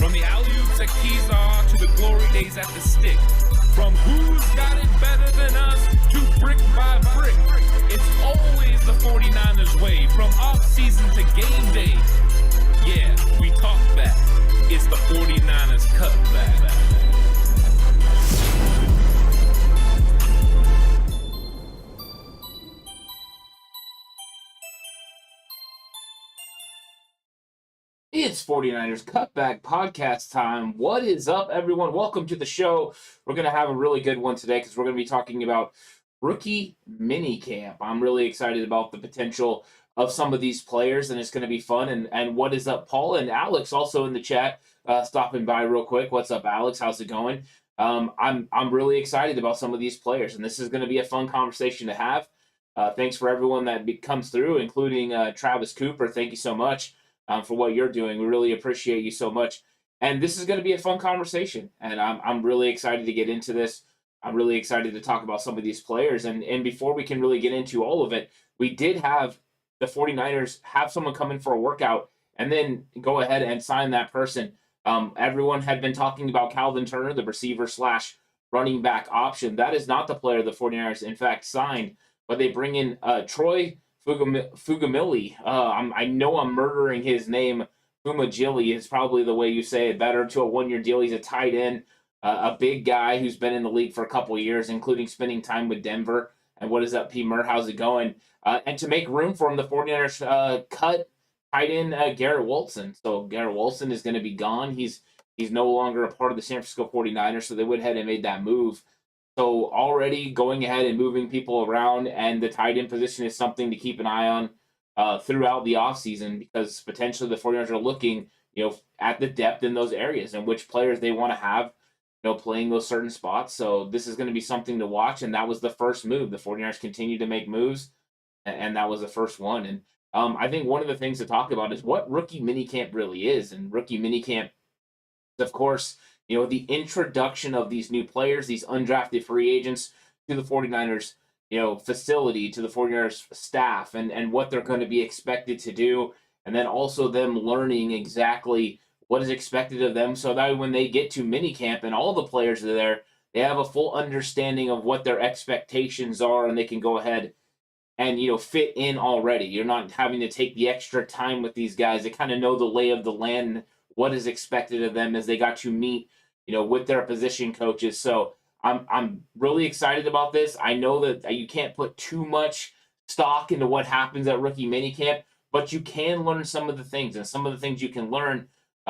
From the alley-oops at Kezar to the glory days at the stick. From who's got it better than us to brick by brick. It's always the 49ers way. From off-season to game day. Yeah, we talk back. It's the 49ers Cutback. It's 49ers Cutback Podcast time. What is up, everyone? Welcome to the show. We're going to have a really good one today because we're going to be talking about rookie minicamp. I'm really excited about the potential of some of these players, and it's going to be fun. And what is up, Paul and Alex, also in the chat, stopping by real quick. What's up, Alex? How's it going? I'm really excited about some of these players, and this is going to be a fun conversation to have. Thanks for everyone that comes through, including Travis Cooper. Thank you so much. For what you're doing. We really appreciate you so much. And this is going to be a fun conversation. And I'm really excited to get into this. I'm really excited to talk about some of these players. And before we can really get into all of it, we did have the 49ers have someone come in for a workout and then go ahead and sign that person. Everyone had been talking about Calvin Turner, the receiver / running back option. That is not the player the 49ers, in fact, signed. But they bring in Troy Fugamili. I know I'm murdering his name. Fumagili is probably the way you say it better, to a one-year deal. He's a tight end, a big guy who's been in the league for a couple of years, including spending time with Denver. And what is up, P. Murr? How's it going? And to make room for him, the 49ers cut tight end Garrett Wilson. So Garrett Wilson is going to be gone. He's no longer a part of the San Francisco 49ers, so they went ahead and made that move. So already going ahead and moving people around, and the tight end position is something to keep an eye on throughout the offseason, because potentially the 49ers are looking, at the depth in those areas and which players they want to have, playing those certain spots. So this is going to be something to watch, and that was the first move. The 49ers continue to make moves, and that was the first one. And I think one of the things to talk about is what rookie minicamp really is. And rookie minicamp, of course, the introduction of these new players, these undrafted free agents to the 49ers, facility, to the 49ers staff, and what they're going to be expected to do. And then also them learning exactly what is expected of them, so that when they get to minicamp and all the players are there, they have a full understanding of what their expectations are, and they can go ahead and, fit in already. You're not having to take the extra time with these guys. They kind of know the lay of the land, what is expected of them as they got to meet, with their position coaches. So I'm really excited about this. I know that you can't put too much stock into what happens at rookie minicamp, but you can learn some of the things. And some of the things you can learn,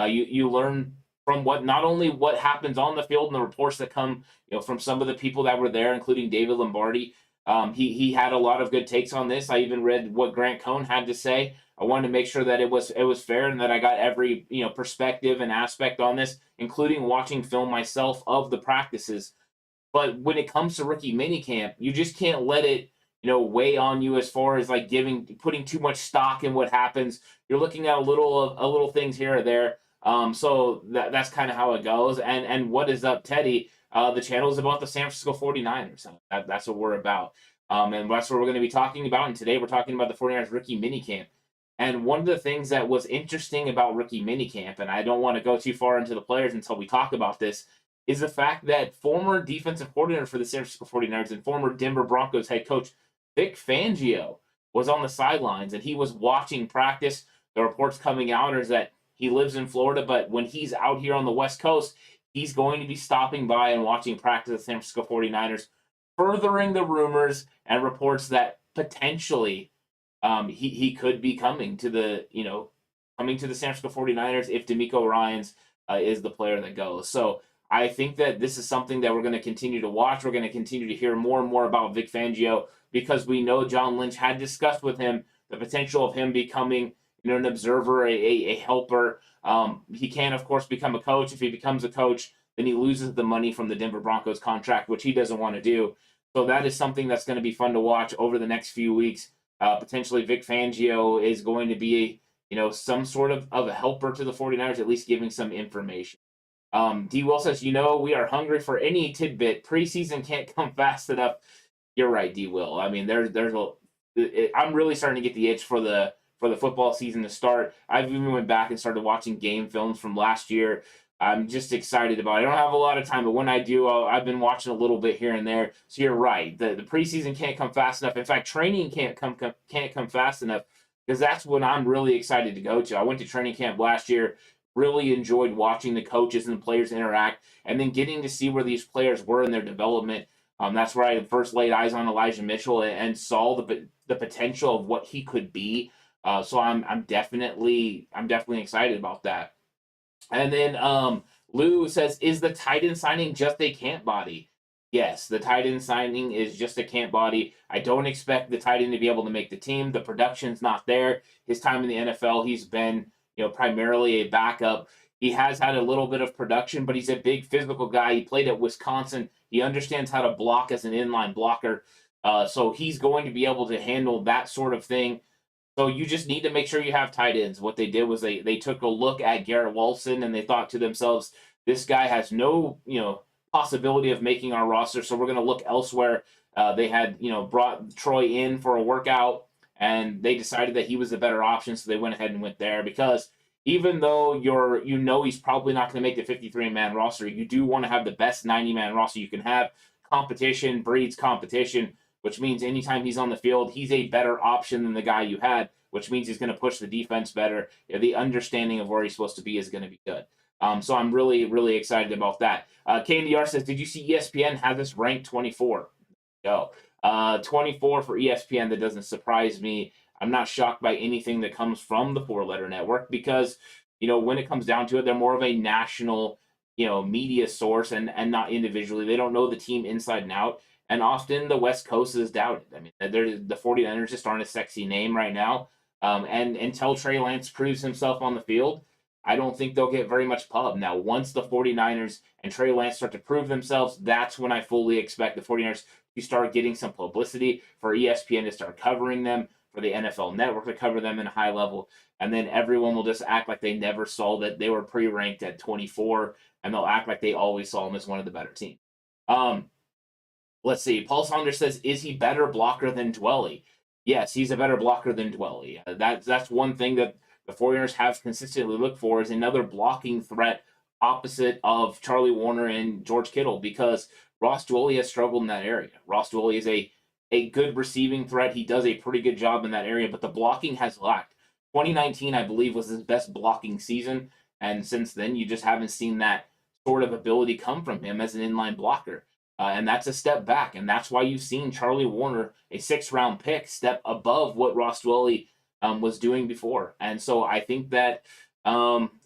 you learn from not only what happens on the field and the reports that come, from some of the people that were there, including David Lombardi. He had a lot of good takes on this. I even read what Grant Cohn had to say. I wanted to make sure that it was fair and that I got every perspective and aspect on this, including watching film myself of the practices. But when it comes to rookie minicamp, you just can't let it weigh on you as far as like putting too much stock in what happens. You're looking at a little things here or there. So that's kind of how it goes. And what is up, Teddy? The channel is about the San Francisco 49ers. That's what we're about. And that's what we're going to be talking about. And today we're talking about the 49ers rookie minicamp. And one of the things that was interesting about rookie minicamp, and I don't want to go too far into the players until we talk about this, is the fact that former defensive coordinator for the San Francisco 49ers and former Denver Broncos head coach Vic Fangio was on the sidelines, and he was watching practice. The reports coming out is that he lives in Florida, but when he's out here on the West Coast, he's going to be stopping by and watching practice of the San Francisco 49ers, furthering the rumors and reports that potentially he could be coming to the San Francisco 49ers if DeMeco Ryans is the player that goes. So I think that this is something that we're going to continue to watch. We're going to continue to hear more and more about Vic Fangio, because we know John Lynch had discussed with him the potential of him becoming an observer, a helper. He can, of course, become a coach. If he becomes a coach, then he loses the money from the Denver Broncos contract, which he doesn't want to do. So that is something that's going to be fun to watch over the next few weeks. Potentially Vic Fangio is going to be, some sort of a helper to the 49ers, at least giving some information. D. Will says, we are hungry for any tidbit. Preseason can't come fast enough. You're right, D. Will. I mean, I'm really starting to get the itch for the football season to start. I've even went back and started watching game films from last year I'm just excited about it. I don't have a lot of time, but when I do, I've been watching a little bit here and there. So you're right. The preseason can't come fast enough. In fact, training can't come fast enough, because that's when I'm really excited to go to. I went to training camp last year, really enjoyed watching the coaches and the players interact, and then getting to see where these players were in their development. That's where I first laid eyes on Elijah Mitchell and saw the potential of what he could be. So I'm definitely excited about that. And then Lou says, is the tight end signing just a camp body? Yes, the tight end signing is just a camp body. I don't expect the tight end to be able to make the team. The production's not there. His time in the NFL, he's been, primarily a backup. He has had a little bit of production, but he's a big physical guy. He played at Wisconsin. He understands how to block as an inline blocker. So he's going to be able to handle that sort of thing. So you just need to make sure you have tight ends. What they did was they took a look at Garrett Wilson and they thought to themselves, this guy has no, possibility of making our roster, so we're going to look elsewhere. They had, brought Troy in for a workout, and they decided that he was the better option, so they went ahead and went there, because even though he's probably not going to make the 53-man roster, you do want to have the best 90-man roster you can have. Competition breeds competition, which means anytime he's on the field, he's a better option than the guy you had, which means he's going to push the defense better. The understanding of where he's supposed to be is going to be good. So I'm really, really excited about that. KNDR says, did you see ESPN have this ranked 24? No. 24 for ESPN, that doesn't surprise me. I'm not shocked by anything that comes from the four-letter network, because, when it comes down to it, they're more of a national, media source and not individually. They don't know the team inside and out. And often the West Coast is doubted. I mean, the 49ers just aren't a sexy name right now. And until Trey Lance proves himself on the field, I don't think they'll get very much pub. Now, once the 49ers and Trey Lance start to prove themselves, that's when I fully expect the 49ers to start getting some publicity, for ESPN to start covering them, for the NFL Network to cover them in a high level. And then everyone will just act like they never saw that they were pre-ranked at 24, and they'll act like they always saw them as one of the better teams. Let's see. Paul Saunders says, is he better blocker than Dwelley? Yes, he's a better blocker than Dwelley. That's one thing that the 49ers have consistently looked for, is another blocking threat opposite of Charlie Warner and George Kittle, because Ross Dwelley has struggled in that area. Ross Dwelley is a good receiving threat. He does a pretty good job in that area, but the blocking has lacked. 2019, I believe, was his best blocking season, and since then, you just haven't seen that sort of ability come from him as an inline blocker. And that's a step back. And that's why you've seen Charlie Warner, a 6th-round pick, step above what Ross Dwelley was doing before. And so I think that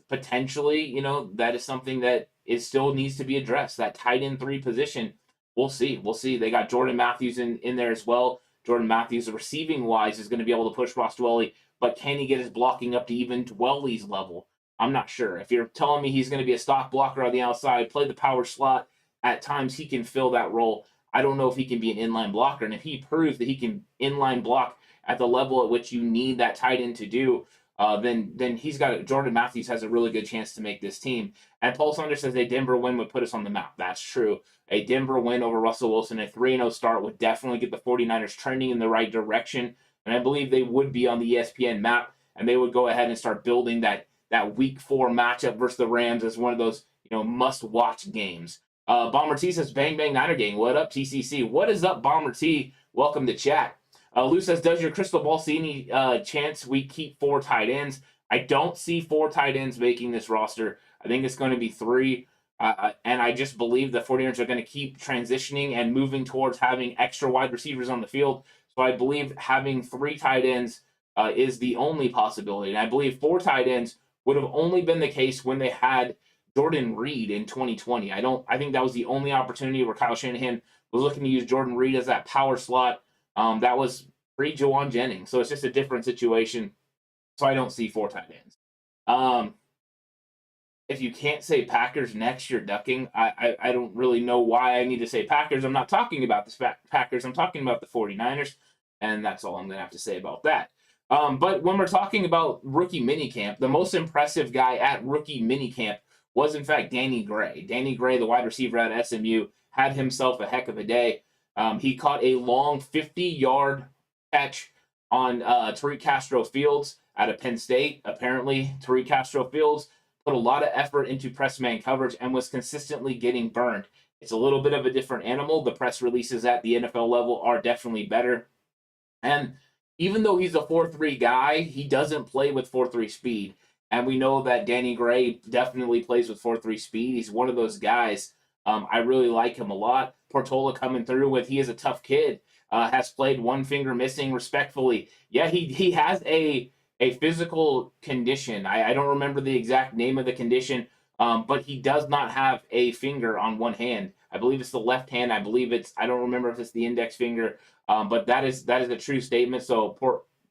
potentially, that is something that still needs to be addressed. That tight end 3 position, we'll see. They got Jordan Matthews in there as well. Jordan Matthews, receiving-wise, is going to be able to push Ross Dwelley, but can he get his blocking up to even Dwelley's level? I'm not sure. If you're telling me he's going to be a stock blocker on the outside, play the power slot, at times he can fill that role. I don't know if he can be an inline blocker. And if he proves that he can inline block at the level at which you need that tight end to do, then he's got Jordan Matthews has a really good chance to make this team. And Paul Saunders says a Denver win would put us on the map. That's true. A Denver win over Russell Wilson, a 3-0 start, would definitely get the 49ers trending in the right direction. And I believe they would be on the ESPN map, and they would go ahead and start building that Week 4 matchup versus the Rams as one of those must-watch games. Bomber T says, bang, bang, Niner gang. What up, TCC? What is up, Bomber T? Welcome to chat. Lou says, does your crystal ball see any chance we keep 4 tight ends? I don't see 4 tight ends making this roster. I think it's going to be 3. And I just believe the 49ers are going to keep transitioning and moving towards having extra wide receivers on the field. So I believe having 3 tight ends is the only possibility. And I believe 4 tight ends would have only been the case when they had Jordan Reed in 2020. I think that was the only opportunity where Kyle Shanahan was looking to use Jordan Reed as that power slot. That was pre-Juwan Jennings. So it's just a different situation. So I don't see 4 tight ends. If you can't say Packers next, you're ducking. I don't really know why I need to say Packers. I'm not talking about the Packers. I'm talking about the 49ers. And that's all I'm going to have to say about that. But when we're talking about rookie minicamp, the most impressive guy at rookie minicamp was, in fact, Danny Gray. Danny Gray, the wide receiver at SMU, had himself a heck of a day. He caught a long 50-yard catch on Tariq Castro Fields out of Penn State. Apparently, Tariq Castro Fields put a lot of effort into press man coverage, and was consistently getting burned. It's a little bit of a different animal. The press releases at the NFL level are definitely better. And even though he's a 4-3 guy, he doesn't play with 4-3 speed. And we know that Danny Gray definitely plays with 4-3 speed. He's one of those guys. I really like him a lot. Portola coming through with, he is a tough kid. Has played one finger missing respectfully. Yeah, he has a physical condition. I don't remember the exact name of the condition, but he does not have a finger on one hand. I believe it's the left hand. I don't remember if it's the index finger, but that is a true statement. So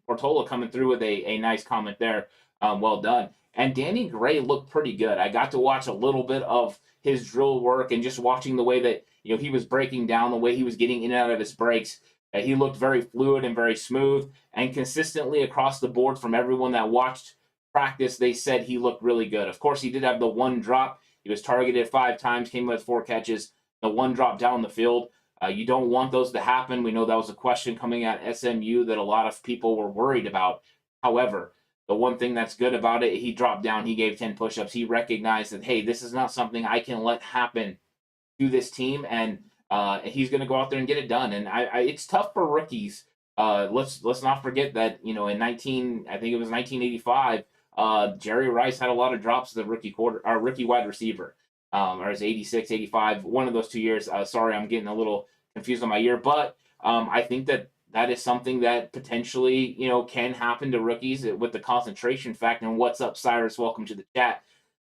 Portola coming through with a nice comment there. Well done. And Danny Gray looked pretty good. I got to watch a little bit of his drill work and just watching the way that he was breaking down, the way he was getting in and out of his breaks. He looked very fluid and very smooth, and consistently across the board from everyone that watched practice, they said he looked really good. Of course, he did have the one drop. He was targeted 5 times, came with 4 catches, the one drop down the field. You don't want those to happen. We know that was a question coming at SMU that a lot of people were worried about. However, the one thing that's good about it, he dropped down, he gave 10 push-ups. He recognized that, hey, this is not something I can let happen to this team, and he's going to go out there and get it done. And it's tough for rookies. Let's not forget that in I think it was 1985, Jerry Rice had a lot of drops as the rookie wide receiver, or his 86, 85, one of those 2 years. Sorry, I'm getting a little confused on my year, but I think that is something that potentially can happen to rookies with the concentration factor. And what's up, Cyrus? Welcome to the chat.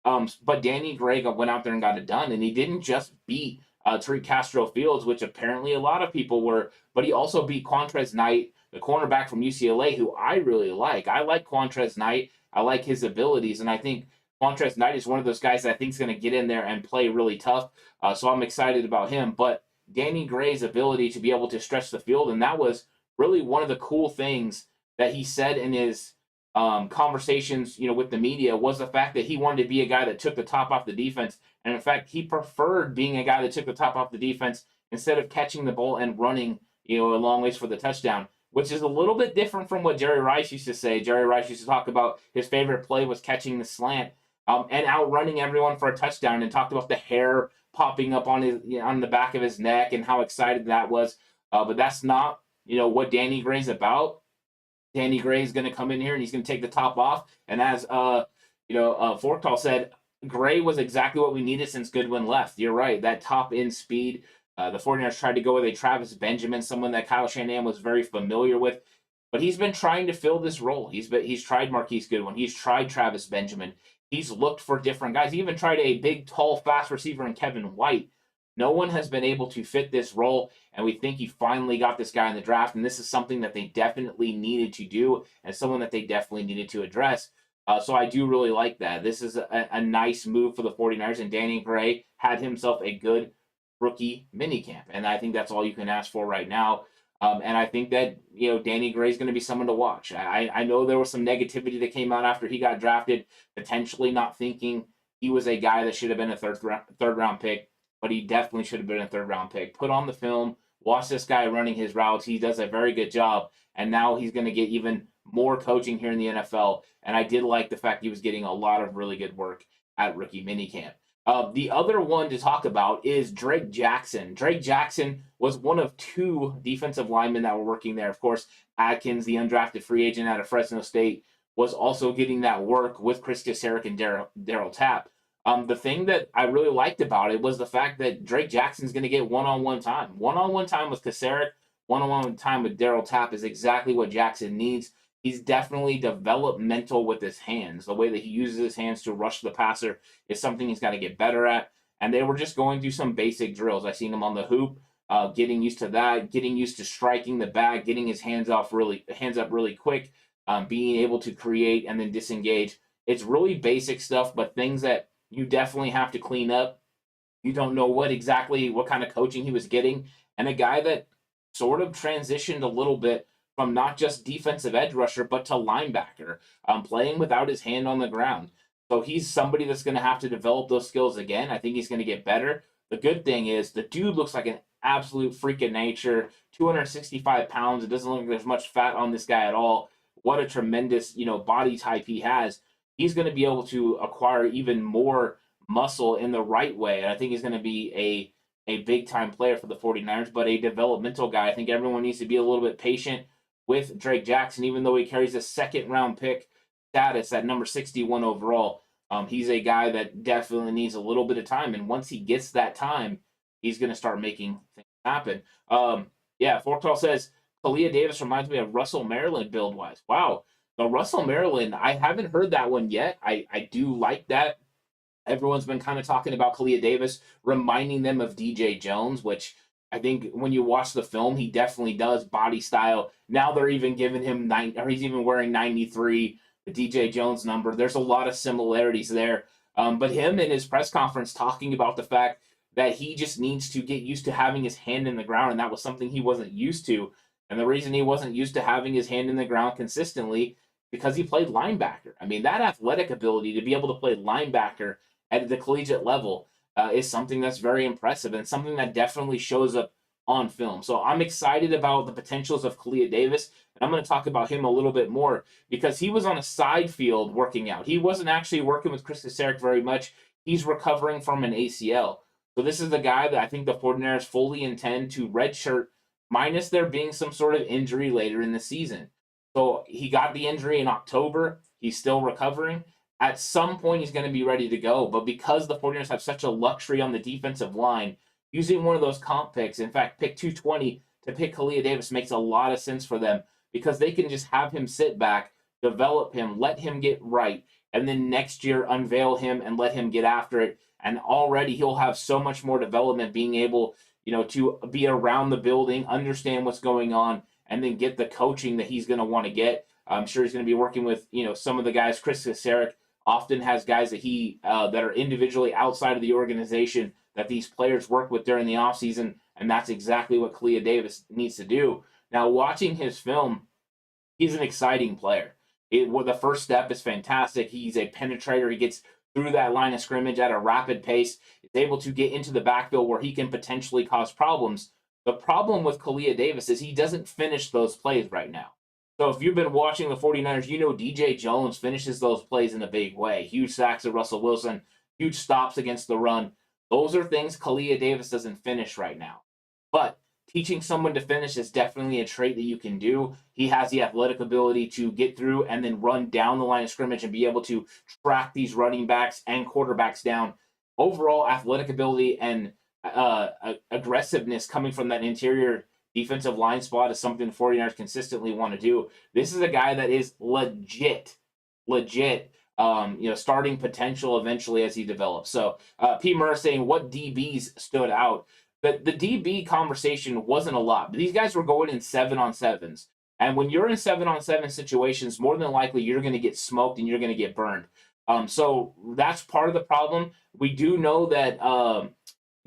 But Danny Gray went out there and got it done, and he didn't just beat Tariq Castro Fields, which apparently a lot of people were, but he also beat Quantrez Knight, the cornerback from UCLA, who I really like. I like Quantrez Knight. I like his abilities, and I think Quantrez Knight is one of those guys that I think is going to get in there and play really tough. So I'm excited about him. But Danny Gray's ability to be able to stretch the field, and that was really one of the cool things that he said in his conversations, with the media, was the fact that he wanted to be a guy that took the top off the defense. And in fact, he preferred being a guy that took the top off the defense instead of catching the ball and running, a long ways for the touchdown, which is a little bit different from what Jerry Rice used to say. Jerry Rice used to talk about his favorite play was catching the slant and outrunning everyone for a touchdown, and talked about the hair popping up on the back of his neck and how excited that was. But that's not, what Danny Gray's about. Danny Gray is going to come in here and he's going to take the top off. And as Forktal said, Gray was exactly what we needed since Goodwin left. You're right. That top end speed. The 49ers tried to go with a Travis Benjamin, someone that Kyle Shanahan was very familiar with. But he's been trying to fill this role. He's tried Marquise Goodwin. He's tried Travis Benjamin. He's looked for different guys. He even tried a big, tall, fast receiver in Kevin White. No one has been able to fit this role, and we think he finally got this guy in the draft, and this is something that they definitely needed to do and someone that they definitely needed to address. So I do really like that. This is a nice move for the 49ers, and Danny Gray had himself a good rookie minicamp, and I think that's all you can ask for right now. And I think that, Danny Gray is going to be someone to watch. I know there was some negativity that came out after he got drafted, potentially not thinking he was a guy that should have been a third round pick. But he definitely should have been a third-round pick. Put on the film, watch this guy running his routes. He does a very good job, and now he's going to get even more coaching here in the NFL. And I did like the fact he was getting a lot of really good work at rookie minicamp. The other one to talk about is Drake Jackson. Drake Jackson was one of 2 defensive linemen that were working there. Of course, Atkins, the undrafted free agent out of Fresno State, was also getting that work with Chris Kasarik and Daryl Tapp. The thing that I really liked about it was the fact that Drake Jackson's going to get one-on-one time. One-on-one time with Kasarik, one-on-one time with Daryl Tapp is exactly what Jackson needs. He's definitely developmental with his hands. The way that he uses his hands to rush the passer is something he's got to get better at. And they were just going through some basic drills. I seen him on the hoop, getting used to that, getting used to striking the bag, getting his hands up really quick, being able to create and then disengage. It's really basic stuff, but things that you definitely have to clean up. You don't know what kind of coaching he was getting. And a guy that sort of transitioned a little bit from not just defensive edge rusher, but to linebacker, playing without his hand on the ground. So he's somebody that's going to have to develop those skills again. I think he's going to get better. The good thing is the dude looks like an absolute freak of nature, 265 pounds. It doesn't look like there's much fat on this guy at all. What a tremendous, body type he has. he's going to be able to acquire even more muscle in the right way. And I think he's going to be a big-time player for the 49ers, but a developmental guy. I think everyone needs to be a little bit patient with Drake Jackson, even though he carries a second-round pick status at number 61 overall. He's a guy that definitely needs a little bit of time, and once he gets that time, he's going to start making things happen. Forktall says, Khalia Davis reminds me of Russell Maryland build-wise. Wow. The Russell Maryland, I haven't heard that one yet. I do like that. Everyone's been kind of talking about Khalia Davis, reminding them of DJ Jones, which I think when you watch the film, he definitely does body style. Now they're even giving him he's even wearing 93, the DJ Jones number. There's a lot of similarities there. But him in his press conference talking about the fact that he just needs to get used to having his hand in the ground, and that was something he wasn't used to. And the reason he wasn't used to having his hand in the ground consistently because he played linebacker. I mean, that athletic ability to be able to play linebacker at the collegiate level is something that's very impressive and something that definitely shows up on film. So I'm excited about the potentials of Khalia Davis, and I'm going to talk about him a little bit more because he was on a side field working out. He wasn't actually working with Chris Kasarik very much. He's recovering from an ACL. So this is the guy that I think the 49ers fully intend to redshirt, minus there being some sort of injury later in the season. So he got the injury in October. He's still recovering. At some point, he's going to be ready to go. But because the 49ers have such a luxury on the defensive line, using one of those comp picks, in fact, pick 220 to pick Khalia Davis makes a lot of sense for them because they can just have him sit back, develop him, let him get right, and then next year unveil him and let him get after it. And already he'll have so much more development being able, to be around the building, understand what's going on, and then get the coaching that he's going to want to get. I'm sure he's going to be working with, some of the guys. Chris Kasarik often has guys that that are individually outside of the organization that these players work with during the offseason, and that's exactly what Khalia Davis needs to do. Now, watching his film, he's an exciting player. The first step is fantastic. He's a penetrator. He gets through that line of scrimmage at a rapid pace. He's able to get into the backfield where he can potentially cause problems. The problem with Khalia Davis is he doesn't finish those plays right now. So if you've been watching the 49ers, DJ Jones finishes those plays in a big way. Huge sacks of Russell Wilson, huge stops against the run. Those are things Khalia Davis doesn't finish right now. But teaching someone to finish is definitely a trait that you can do. He has the athletic ability to get through and then run down the line of scrimmage and be able to track these running backs and quarterbacks down. Overall athletic ability and aggressiveness coming from that interior defensive line spot is something the 49ers consistently want to do. This is a guy that is legit, starting potential eventually as he develops. So P. Murr saying, what DBs stood out? The DB conversation wasn't a lot. These guys were going in 7-on-7s. And when you're in 7-on-7 situations, more than likely you're going to get smoked and you're going to get burned. So that's part of the problem. We do know that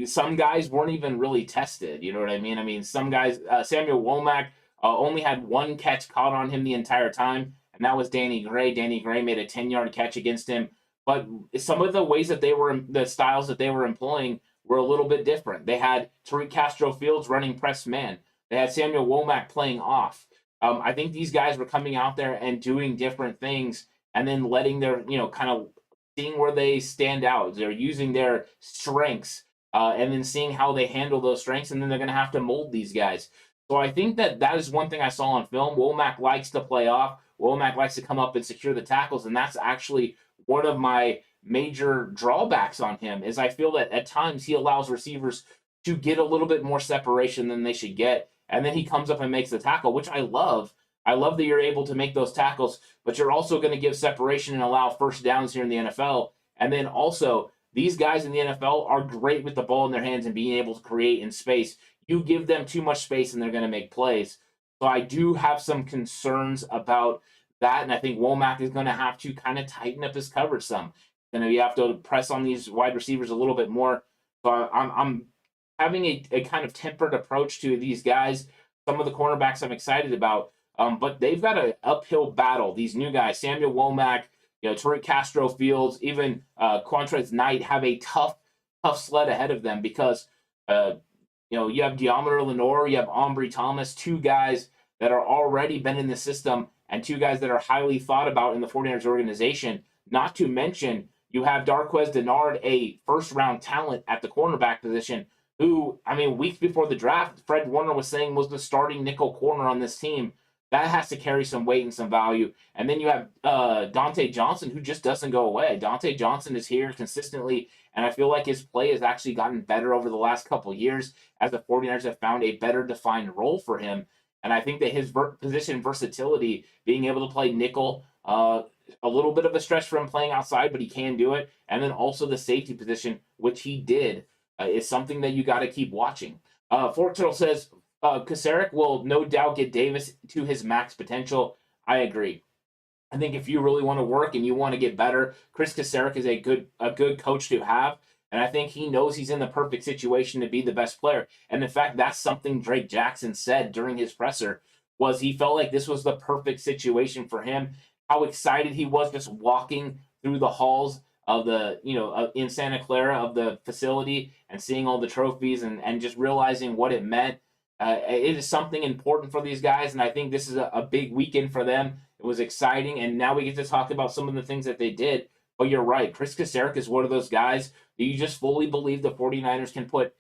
some guys weren't even really tested. You know what I mean? I mean, some guys, Samuel Womack only had one catch caught on him the entire time, and that was Danny Gray. Danny Gray made a 10-yard catch against him. But some of the ways that the styles that they were employing were a little bit different. They had Tariq Castro-Fields running press man. They had Samuel Womack playing off. I think these guys were coming out there and doing different things and then letting their, kind of seeing where they stand out. They're using their strengths and then seeing how they handle those strengths, and then they're going to have to mold these guys. So I think that is one thing I saw on film. Womack likes to play off. Womack likes to come up and secure the tackles, and that's actually one of my major drawbacks on him is I feel that at times he allows receivers to get a little bit more separation than they should get, and then he comes up and makes the tackle, which I love. I love that you're able to make those tackles, but you're also going to give separation and allow first downs here in the NFL. And then also, these guys in the NFL are great with the ball in their hands and being able to create in space. You give them too much space and they're going to make plays. So I do have some concerns about that, and I think Womack is going to have to kind of tighten up his coverage some. You have to press on these wide receivers a little bit more. So I'm having a kind of tempered approach to these guys. Some of the cornerbacks I'm excited about, but they've got an uphill battle. These new guys, Samuel Womack, Tariq Castro-Fields, even Quantrez Knight have a tough sled ahead of them because, you have Deommodore Lenoir, you have Ambry Thomas, two guys that are already been in the system and two guys that are highly thought about in the 49ers organization. Not to mention, you have Darqueze Dennard, a first-round talent at the cornerback position, who, I mean, weeks before the draft, Fred Warner was saying was the starting nickel corner on this team. That has to carry some weight and some value. And then you have Dante Johnson, who just doesn't go away. Dante Johnson is here consistently, and I feel like his play has actually gotten better over the last couple of years as the 49ers have found a better defined role for him. And I think that his position versatility, being able to play nickel, a little bit of a stretch for him playing outside, but he can do it. And then also the safety position, which he did, is something that you got to keep watching. Fork Turtle says, Kasarik will no doubt get Davis to his max potential. I agree. I think if you really want to work and you want to get better, Chris Kasarik is a good coach to have. And I think he knows he's in the perfect situation to be the best player. And in fact, that's something Drake Jackson said during his presser, was he felt like this was the perfect situation for him. How excited he was just walking through the halls of the, in Santa Clara of the facility and seeing all the trophies and just realizing what it meant. It is something important for these guys, and I think this is a big weekend for them. It was exciting, and now we get to talk about some of the things that they did. But you're right, Chris Kasarik is one of those guys that you just fully believe the 49ers can put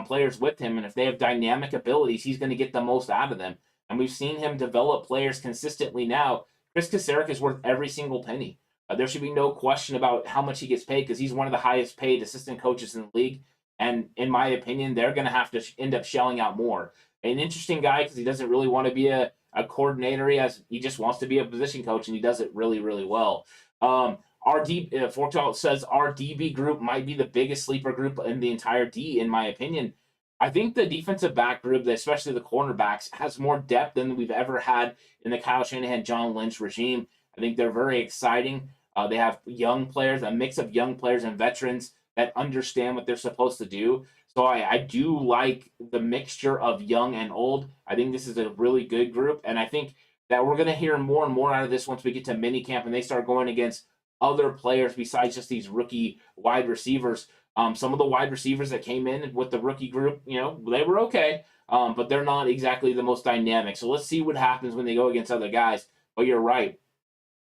players with him, and if they have dynamic abilities, he's going to get the most out of them. And we've seen him develop players consistently now. Chris Kasarik is worth every single penny. There should be no question about how much he gets paid because he's one of the highest paid assistant coaches in the league. And in my opinion, they're going to have to end up shelling out more. An interesting guy because he doesn't really want to be a coordinator. He just wants to be a position coach, and he does it really, really well. Forktail says our DB group might be the biggest sleeper group in the entire D, in my opinion. I think the defensive back group, especially the cornerbacks, has more depth than we've ever had in the Kyle Shanahan, John Lynch regime. I think they're very exciting. They have young players, a mix of young players and veterans that understand what they're supposed to do. So I do like the mixture of young and old. I think this is a really good group, and I think that we're going to hear more and more out of this once we get to minicamp and they start going against other players besides just these rookie wide receivers. Some of the wide receivers that came in with the rookie group, they were okay, but they're not exactly the most dynamic. So let's see what happens when they go against other guys. But you're right.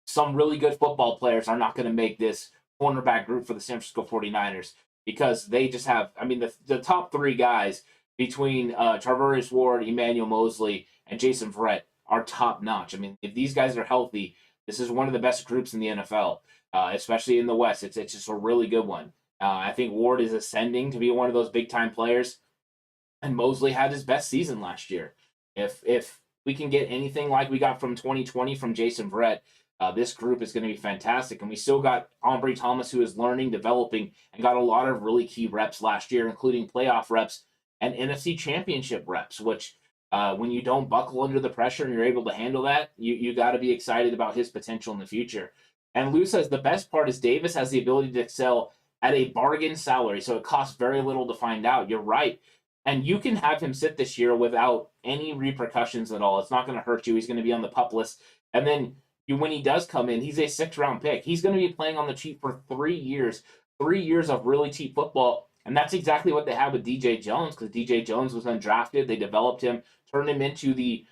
Some really good football players are not going to make this cornerback group for the San Francisco 49ers because they just have, the top three guys between Charvarius Ward, Emmanuel Mosley, and Jason Verrett are top notch. If these guys are healthy, this is one of the best groups in the NFL, especially in the West. It's just a really good one. I think Ward is ascending to be one of those big-time players, and Mosley had his best season last year. If we can get anything like we got from 2020 from Jason Verrett, this group is going to be fantastic. And we still got Ambry Thomas, who is learning, developing, and got a lot of really key reps last year, including playoff reps and NFC championship reps, which when you don't buckle under the pressure and you're able to handle that, you got to be excited about his potential in the future. And Lou says the best part is Davis has the ability to excel at a bargain salary, so it costs very little to find out. You're right. And you can have him sit this year without any repercussions at all. It's not going to hurt you. He's going to be on the PUP list. And then when he does come in, he's a 6th-round pick. He's going to be playing on the cheap for 3 years, 3 years of really cheap football. And that's exactly what they had with DJ Jones, because DJ Jones was undrafted. They developed him, turned him into the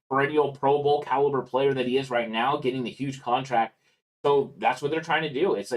perennial Pro Bowl caliber player that he is right now, getting the huge contract. So that's what they're trying to do. It's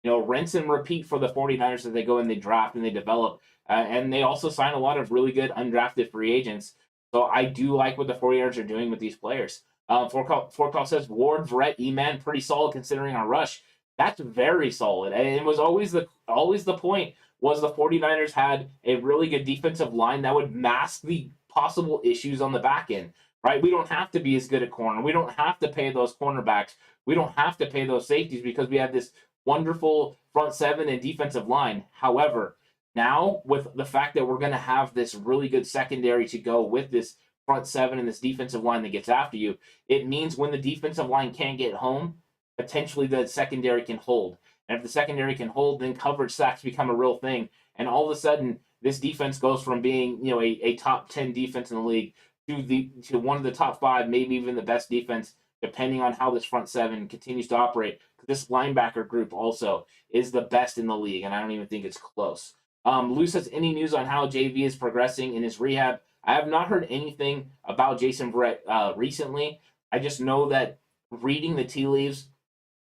rinse and repeat for the 49ers as they go and they draft and they develop. And they also sign a lot of really good undrafted free agents. So I do like what the 49ers are doing with these players. Forkall says, Ward, Verrett, E-Man, pretty solid considering our rush. That's very solid. And it was always the point was the 49ers had a really good defensive line that would mask the possible issues on the back end, right? We don't have to be as good at corner. We don't have to pay those cornerbacks. We don't have to pay those safeties because we have this wonderful front seven and defensive line. However, now with the fact that we're going to have this really good secondary to go with this front seven and this defensive line that gets after you, it means when the defensive line can't get home, potentially the secondary can hold. And if the secondary can hold, then coverage sacks become a real thing. And all of a sudden, this defense goes from being a top 10 defense in the league to one of the top 5, maybe even the best defense, depending on how this front seven continues to operate. This linebacker group also is the best in the league, and I don't even think it's close. Lou says, any news on how JV is progressing in his rehab? I have not heard anything about Jason Verrett recently. I just know that reading the tea leaves,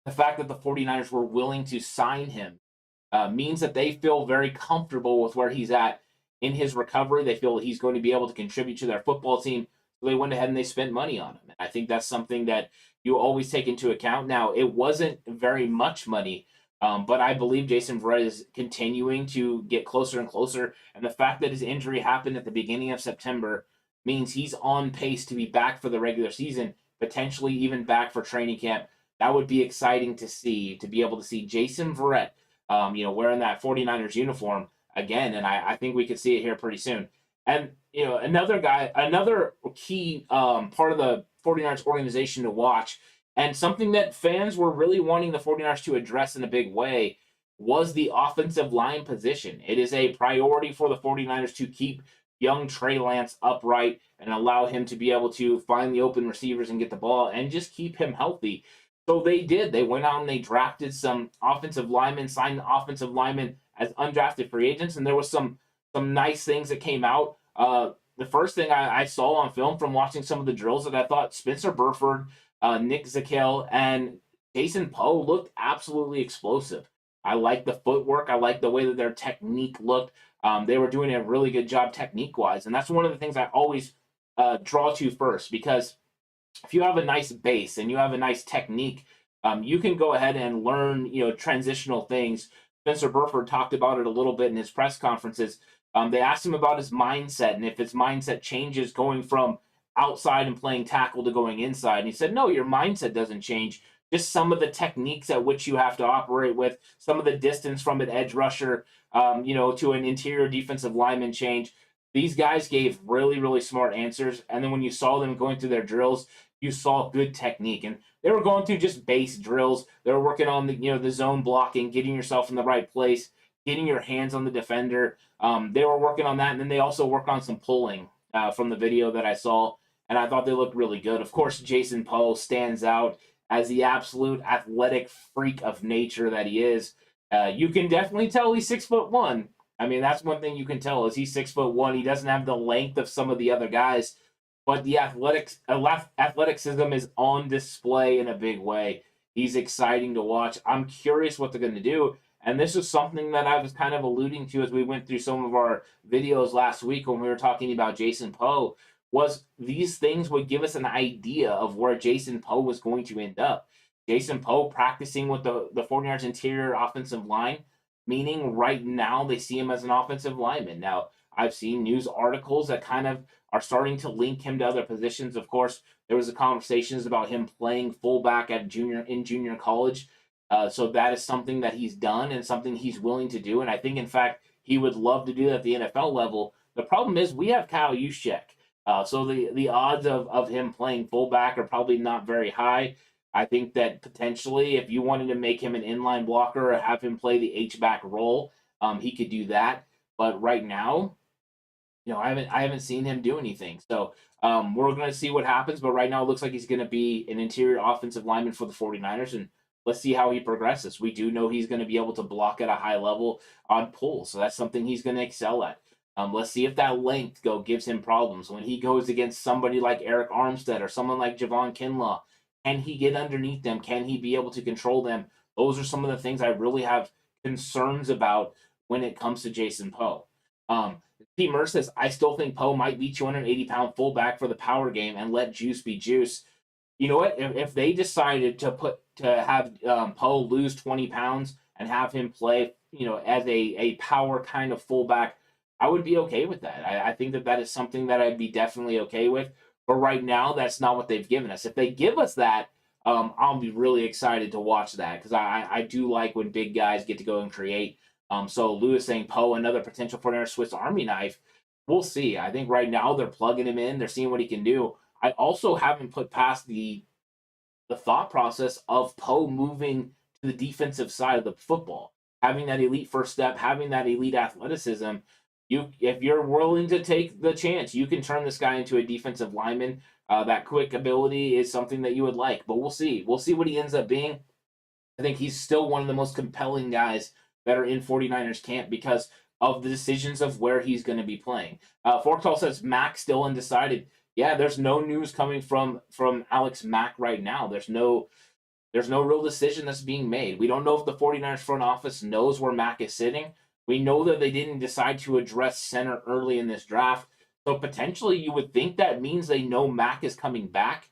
the fact that the 49ers were willing to sign him means that they feel very comfortable with where he's at in his recovery. They feel he's going to be able to contribute to their football team. So they went ahead and they spent money on him. And I think that's something that you always take into account. Now, it wasn't very much money, but I believe Jason Verrett is continuing to get closer and closer. And the fact that his injury happened at the beginning of September means he's on pace to be back for the regular season, potentially even back for training camp. That would be exciting to see, to be able to see Jason Verrett, wearing that 49ers uniform again. And I think we could see it here pretty soon. And, another key part of the 49ers organization to watch, and something that fans were really wanting the 49ers to address in a big way, was the offensive line position. It is a priority for the 49ers to keep young Trey Lance upright and allow him to be able to find the open receivers and get the ball and just keep him healthy. So they did. They went out and they drafted some offensive linemen, signed offensive linemen as undrafted free agents, and there was some nice things that came out. The first thing I saw on film from watching some of the drills that I thought Spencer Burford, Nick Zakelj, and Jason Poe looked absolutely explosive. I like the footwork. I like the way that their technique looked. They were doing a really good job technique-wise, and that's one of the things I always draw to first, because if you have a nice base and you have a nice technique, you can go ahead and learn, transitional things. Spencer Burford talked about it a little bit in his press conferences. They asked him about his mindset and if his mindset changes going from outside and playing tackle to going inside. And he said, no, your mindset doesn't change. Just some of the techniques at which you have to operate with, some of the distance from an edge rusher, to an interior defensive lineman change. These guys gave really, really smart answers. And then when you saw them going through their drills, you saw good technique. And they were going through just base drills. They were working on the zone blocking, getting yourself in the right place, getting your hands on the defender. They were working on that. And then they also worked on some pulling from the video that I saw. And I thought they looked really good. Of course, Jason Poe stands out as the absolute athletic freak of nature that he is. You can definitely tell he's 6'1". I mean, that's one thing you can tell is he's 6'1". He doesn't have the length of some of the other guys, but the athleticism is on display in a big way. He's exciting to watch. I'm curious what they're going to do. And this is something that I was kind of alluding to as we went through some of our videos last week when we were talking about Jason Poe, was these things would give us an idea of where Jason Poe was going to end up. Jason Poe practicing with the 49ers interior offensive line, meaning right now they see him as an offensive lineman. Now, I've seen news articles that kind of are starting to link him to other positions. Of course, there was a conversations about him playing fullback in junior college. So that is something that he's done and something he's willing to do. And I think, in fact, he would love to do that at the NFL level. The problem is we have Kyle Juszczyk. So the odds of him playing fullback are probably not very high. I think that potentially if you wanted to make him an inline blocker or have him play the H-back role, he could do that. But right now, I haven't seen him do anything. So we're going to see what happens. But right now it looks like he's going to be an interior offensive lineman for the 49ers. And let's see how he progresses. We do know he's going to be able to block at a high level on pulls. So that's something he's going to excel at. Let's see if that length gives him problems. When he goes against somebody like Eric Armstead or someone like Javon Kinlaw, can he get underneath them? Can he be able to control them? Those are some of the things I really have concerns about when it comes to Jason Poe. P. Murr says, I still think Poe might be 280-pound fullback for the power game and let juice be juice. You know what? If they decided to have Poe lose 20 pounds and have him play, as a power kind of fullback, I would be okay with that. I think that is something that I'd be definitely okay with. But right now, that's not what they've given us. If they give us that, I'll be really excited to watch that because I do like when big guys get to go and create. So Lewis saying Poe, another potential for another Swiss Army knife. We'll see. I think right now they're plugging him in. They're seeing what he can do. I also haven't put past the thought process of Poe moving to the defensive side of the football, having that elite first step, having that elite athleticism. If you're willing to take the chance, you can turn this guy into a defensive lineman. That quick ability is something that you would like, but we'll see. We'll see what he ends up being. I think he's still one of the most compelling guys that are in 49ers camp because of the decisions of where he's going to be playing. Forktall says Mack still undecided. Yeah, there's no news coming from Alex Mack right now. There's no There's no real decision that's being made. We don't know if the 49ers front office knows where Mac is sitting. We know that they didn't decide to address center early in this draft. So potentially you would think that means they know Mac is coming back.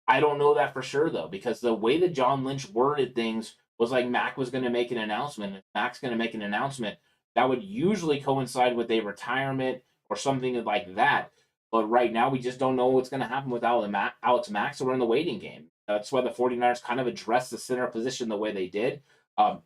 I don't know that for sure, though, because the way that John Lynch worded things was like Mac was going to make an announcement. If Mac's going to make an announcement, that would usually coincide with a retirement or something like that. But right now, we just don't know what's going to happen with Alex Mack, so we're in the waiting game. That's why the 49ers kind of addressed the center position the way they did.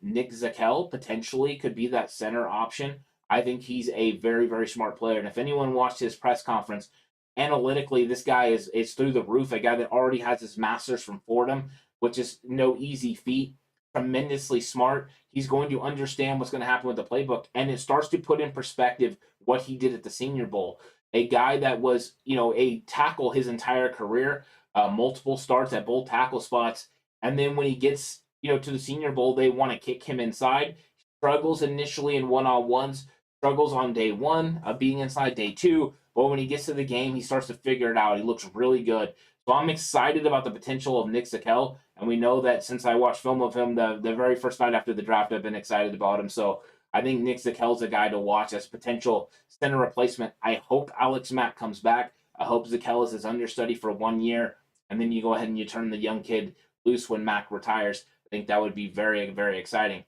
Nick Zakelj potentially could be that center option. I think he's a very, very smart player. And if anyone watched his press conference, analytically, this guy is through the roof. A guy that already has his master's from Fordham, which is no easy feat. Tremendously smart. He's going to understand what's going to happen with the playbook, and it starts to put in perspective what he did at the Senior Bowl. A guy that was, a tackle his entire career, multiple starts at both tackle spots, and then when he gets, to the Senior Bowl, they want to kick him inside. Struggles initially in one-on-ones, struggles on day one, being inside day two, but when he gets to the game, he starts to figure it out. He looks really good. So I'm excited about the potential of Nick Zakelj, and we know that since I watched film of him the very first night after the draft, I've been excited about him. So I think Nick Zakelj's a guy to watch as potential center replacement. I hope Alex Mack comes back. I hope Zakelj is his understudy for 1 year, and then you go ahead and you turn the young kid loose when Mack retires. I think that would be very, very exciting.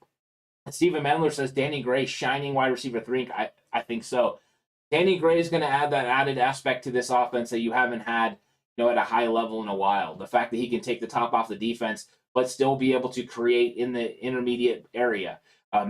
Stephen Mandler says Danny Gray, shining wide receiver 3. I think so. Danny Gray is going to add that added aspect to this offense that you haven't had, at a high level in a while. The fact that he can take the top off the defense, but still be able to create in the intermediate area.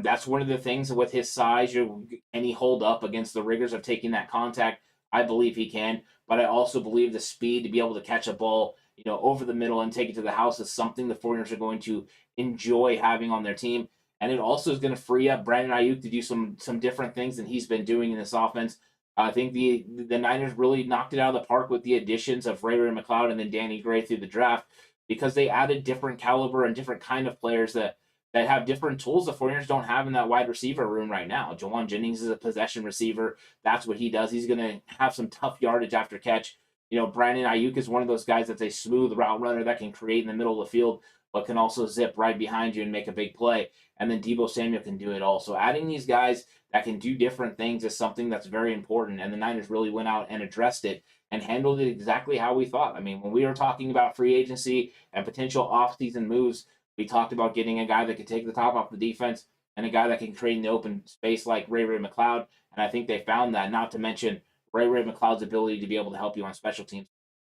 That's one of the things with his size. Can he hold up against the rigors of taking that contact? I believe he can, but I also believe the speed to be able to catch a ball, over the middle and take it to the house is something the 49ers are going to enjoy having on their team. And it also is going to free up Brandon Ayuk to do some different things than he's been doing in this offense. I think the Niners really knocked it out of the park with the additions of Ray McCloud and then Danny Gray through the draft, because they added different caliber and different kind of players that have different tools the 49ers don't have in that wide receiver room right now. Jawan Jennings is a possession receiver. That's what he does. He's going to have some tough yardage after catch. Brandon Ayuk is one of those guys that's a smooth route runner that can create in the middle of the field, but can also zip right behind you and make a big play. And then Deebo Samuel can do it all. So adding these guys that can do different things is something that's very important. And the Niners really went out and addressed it and handled it exactly how we thought. I mean, when we were talking about free agency and potential offseason moves, we talked about getting a guy that could take the top off the defense and a guy that can create in the open space like Ray McCloud. And I think they found that, not to mention Ray McCloud's ability to be able to help you on special teams.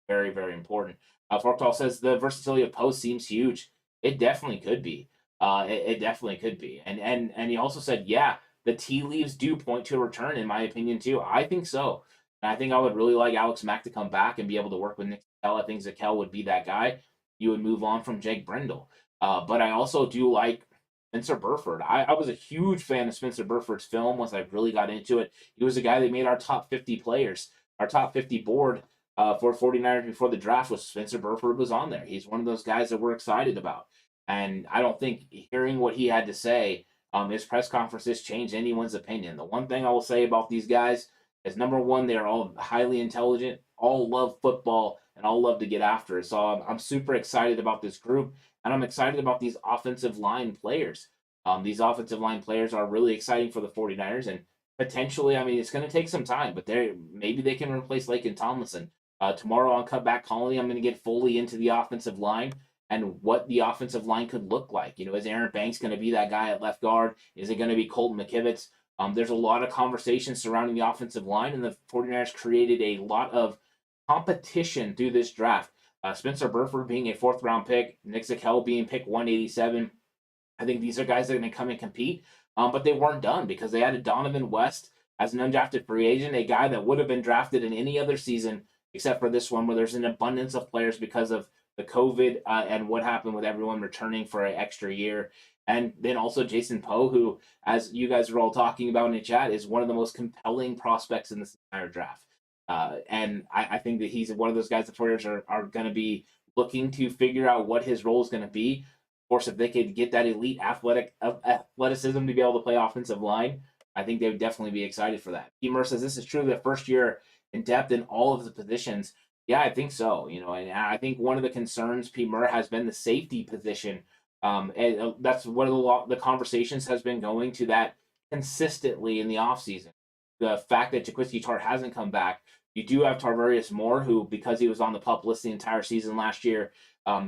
Very, very important. Forktal says the versatility of post seems huge. It definitely could be. It definitely could be. And he also said, yeah, the tea leaves do point to a return, in my opinion, too. I think so. And I think I would really like Alex Mack to come back and be able to work with Nick Zakelj. I think Zakelj would be that guy. You would move on from Jake Brendel. But I also do like Spencer Burford. I was a huge fan of Spencer Burford's film once I really got into it. He was a guy that made our top 50 players, our top 50 board for 49ers before the draft. Was Spencer Burford was on there. He's one of those guys that we're excited about. And I don't think hearing what he had to say, his press conferences changed anyone's opinion. The one thing I will say about these guys is, number one, they're all highly intelligent, all love football, and all love to get after it. So I'm super excited about this group, and I'm excited about these offensive line players. These offensive line players are really exciting for the 49ers, and potentially, I mean, it's going to take some time, but maybe they can replace Laken Tomlinson. Tomorrow on Cutback Colony, I'm going to get fully into the offensive line and what the offensive line could look like. Is Aaron Banks going to be that guy at left guard? Is it going to be Colton McKivitz? There's a lot of conversation surrounding the offensive line, and the 49ers created a lot of competition through this draft. Spencer Burford being a 4th-round pick, Nick Zakelj being pick 187. I think these are guys that are going to come and compete, but they weren't done because they added Donovan West as an undrafted free agent, a guy that would have been drafted in any other season except for this one, where there's an abundance of players because of the COVID and what happened with everyone returning for an extra year. And then also Jason Poe, who, as you guys are all talking about in the chat, is one of the most compelling prospects in this entire draft. And I think that he's one of those guys the 49ers are going to be looking to figure out what his role is going to be. Of course, if they could get that elite athleticism to be able to play offensive line, I think they would definitely be excited for that. Emer says this is true. The first year in depth in all of the positions. Yeah, I think so. And I think one of the concerns P. Murr has been the safety position. And that's one of the conversations has been going to that consistently in the offseason. The fact that Jaquiski Tartt hasn't come back. You do have Tarvarius Moore, who, because he was on the PUP list the entire season last year,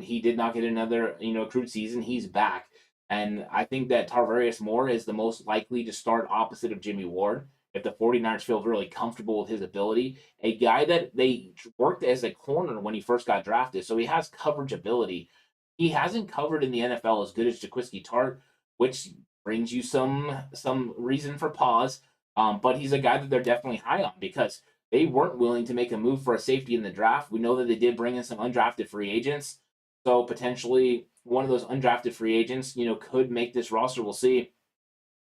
he did not get another accrued season. He's back. And I think that Tarvarius Moore is the most likely to start opposite of Jimmy Ward if the 49ers feel really comfortable with his ability. A guy that they worked as a corner when he first got drafted, so he has coverage ability. He hasn't covered in the NFL as good as Jaquiski Tartt, which brings you some reason for pause. But he's a guy that they're definitely high on because they weren't willing to make a move for a safety in the draft. We know that they did bring in some undrafted free agents, so potentially one of those undrafted free agents, could make this roster. We'll see.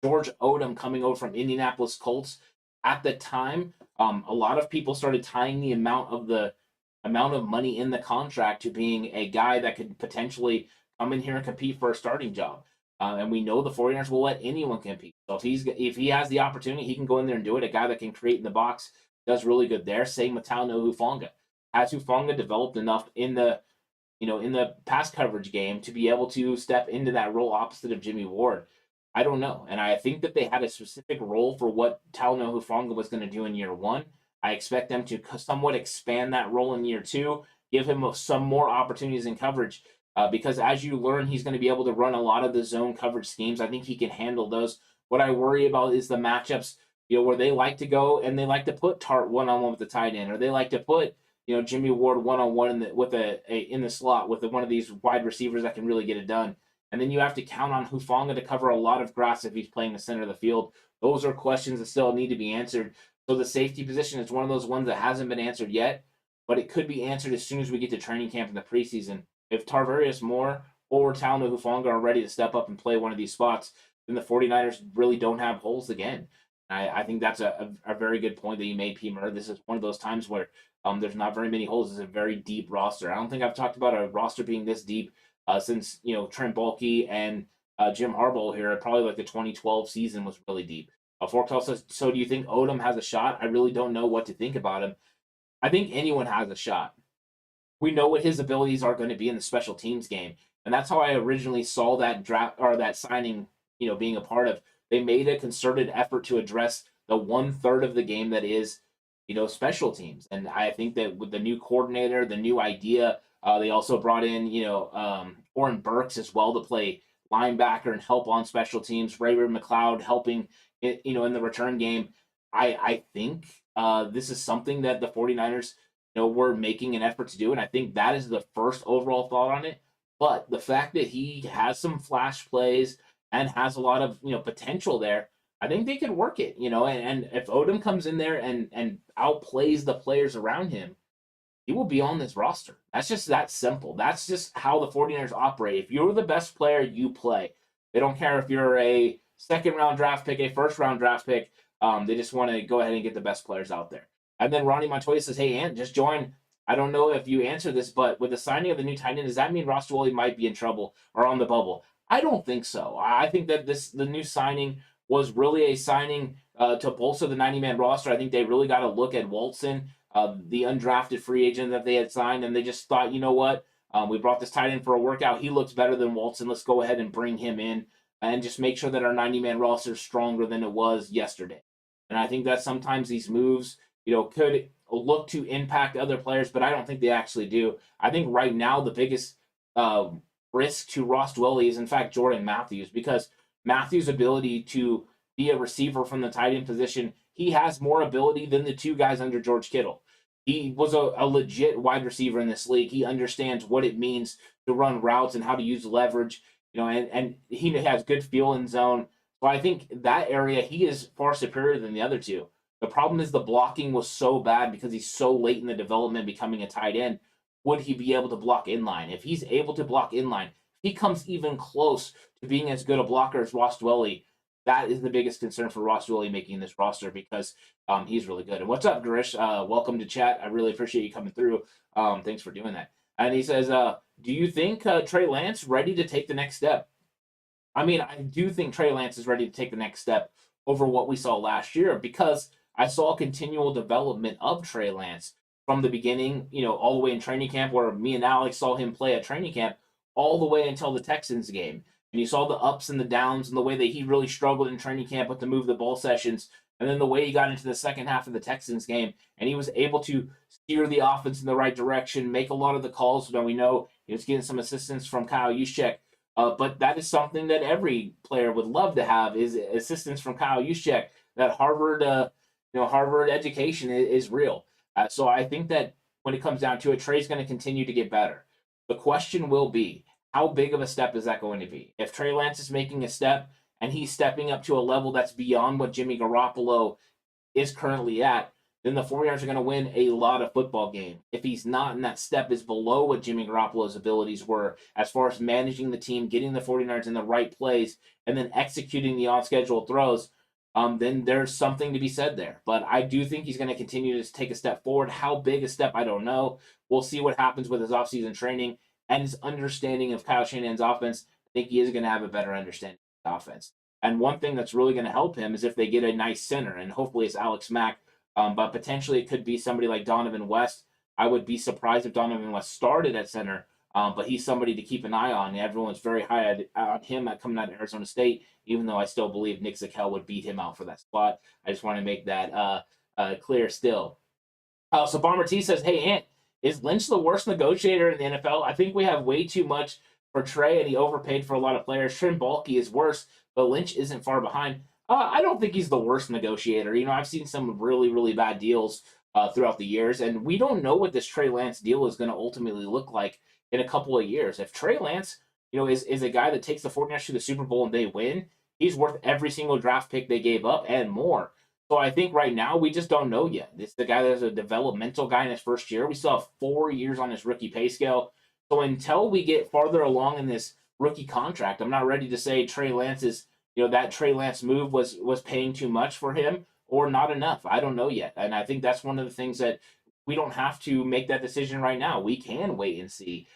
George Odom coming over from Indianapolis Colts. At the time, a lot of people started tying the amount of money in the contract to being a guy that could potentially come in here and compete for a starting job. And we know the 49ers will let anyone compete. So if he has the opportunity, he can go in there and do it. A guy that can create in the box does really good there. Same with Talanoa Hufanga. Has Hufanga developed enough in the pass coverage game to be able to step into that role opposite of Jimmy Ward? I don't know. And I think that they had a specific role for what Talanoa Hufanga was going to do in year one. I expect them to somewhat expand that role in year two, give him some more opportunities in coverage. Because as you learn, he's going to be able to run a lot of the zone coverage schemes. I think he can handle those. What I worry about is the matchups, where they like to go and they like to put Tart one-on-one with the tight end, or they like to put, Jimmy Ward one-on-one in the slot with one of these wide receivers that can really get it done. And then you have to count on Hufanga to cover a lot of grass if he's playing the center of the field. Those are questions that still need to be answered. So the safety position is one of those ones that hasn't been answered yet, but it could be answered as soon as we get to training camp in the preseason. If Tarvarius Moore or Talanoa Hufanga are ready to step up and play one of these spots, then the 49ers really don't have holes again. I think that's a very good point that you made, P. Murr. This is one of those times where there's not very many holes. It's a very deep roster. I don't think I've talked about a roster being this deep since Trent Baalke and Jim Harbaugh here. Probably like the 2012 season was really deep. Forksall says, so do you think Odom has a shot? I really don't know what to think about him. I think anyone has a shot. We know what his abilities are going to be in the special teams game, and that's how I originally saw that draft or that signing, being a part of. They made a concerted effort to address the 1/3 of the game that is, special teams, and I think that with the new coordinator, the new idea, they also brought in, Oren Burks as well to play linebacker and help on special teams. Raymond McLeod helping, in the return game. I think this is something that the 49ers, were making an effort to do, and I think that is the first overall thought on it. But the fact that he has some flash plays and has a lot of, potential there, I think they can work it, and if Odom comes in there and outplays the players around him, he will be on this roster. That's just that simple. That's just how the 49ers operate. If you're the best player, you play. They don't care if you're a second-round draft pick, a first-round draft pick. They just want to go ahead and get the best players out there. And then Ronnie Montoya says, hey, Ant, just join. I don't know if you answer this, but with the signing of the new tight end, does that mean Ross Dwelley might be in trouble or on the bubble? I don't think so. I think that the new signing was really a signing to bolster the 90-man roster. I think they really got to look at Walton, the undrafted free agent that they had signed, and they just thought, you know what? We brought this tight end for a workout. He looks better than Walton. Let's go ahead and bring him in and just make sure that our 90-man roster is stronger than it was yesterday. And I think that sometimes these moves, could look to impact other players, but I don't think they actually do. I think right now the biggest risk to Ross Dwelley is, in fact, Jordan Matthews, because Matthews' ability to be a receiver from the tight end position, he has more ability than the two guys under George Kittle. He was a legit wide receiver in this league. He understands what it means to run routes and how to use leverage, and he has good feel in zone. So I think that area, he is far superior than the other two. The problem is the blocking was so bad because he's so late in the development becoming a tight end. Would he be able to block inline? If he's able to block inline, if he comes even close to being as good a blocker as Ross Dwelley, that is the biggest concern for Ross Dwelley making this roster, because he's really good. And what's up, Garish? Welcome to chat. I really appreciate you coming through. Thanks for doing that. And he says, do you think Trey Lance ready to take the next step? I mean, I do think Trey Lance is ready to take the next step over what we saw last year, because I saw continual development of Trey Lance. from the beginning, all the way in training camp, where me and Alex saw him play at training camp, all the way until the Texans game. And you saw the ups and the downs and the way that he really struggled in training camp with the move the ball sessions, and then the way he got into the second half of the Texans game, and he was able to steer the offense in the right direction, make a lot of the calls. Now we know he was getting some assistance from Kyle Juszczyk, but that is something that every player would love to have, is assistance from Kyle Juszczyk. That Harvard education is real. So I think that when it comes down to it, Trey's going to continue to get better. The question will be, how big of a step is that going to be? If Trey Lance is making a step and he's stepping up to a level that's beyond what Jimmy Garoppolo is currently at, then the 49ers are going to win a lot of football games. If he's not, and that step is below what Jimmy Garoppolo's abilities were as far as managing the team, getting the 49ers in the right place, and then executing the on-schedule throws, then there's something to be said there. But I do think he's going to continue to take a step forward. How big a step, I don't know. We'll see what happens with his offseason training and his understanding of Kyle Shanahan's offense. I think he is going to have a better understanding of the offense. And one thing that's really going to help him is if they get a nice center, and hopefully it's Alex Mack, but potentially it could be somebody like Donovan West. I would be surprised if Donovan West started at center, but he's somebody to keep an eye on. Everyone's very high on him coming out of Arizona State, even though I still believe Nick Zakelj would beat him out for that spot. I just want to make that clear still. So Bomber T says, hey, Ant, is Lynch the worst negotiator in the NFL? I think we have way too much for Trey, and he overpaid for a lot of players. Trim Baalke is worse, but Lynch isn't far behind. I don't think he's the worst negotiator. I've seen some really, really bad deals throughout the years, and we don't know what this Trey Lance deal is going to ultimately look like in a couple of years. If Trey Lance, is a guy that takes the 49ers to the Super Bowl and they win, he's worth every single draft pick they gave up and more. So I think right now we just don't know yet. This is the guy that's a developmental guy in his first year. We still have 4 years on his rookie pay scale. So until we get farther along in this rookie contract, I'm not ready to say Trey Lance is, that Trey Lance move was paying too much for him or not enough. I don't know yet. And I think that's one of the things that we don't have to make that decision right now. We can wait and see.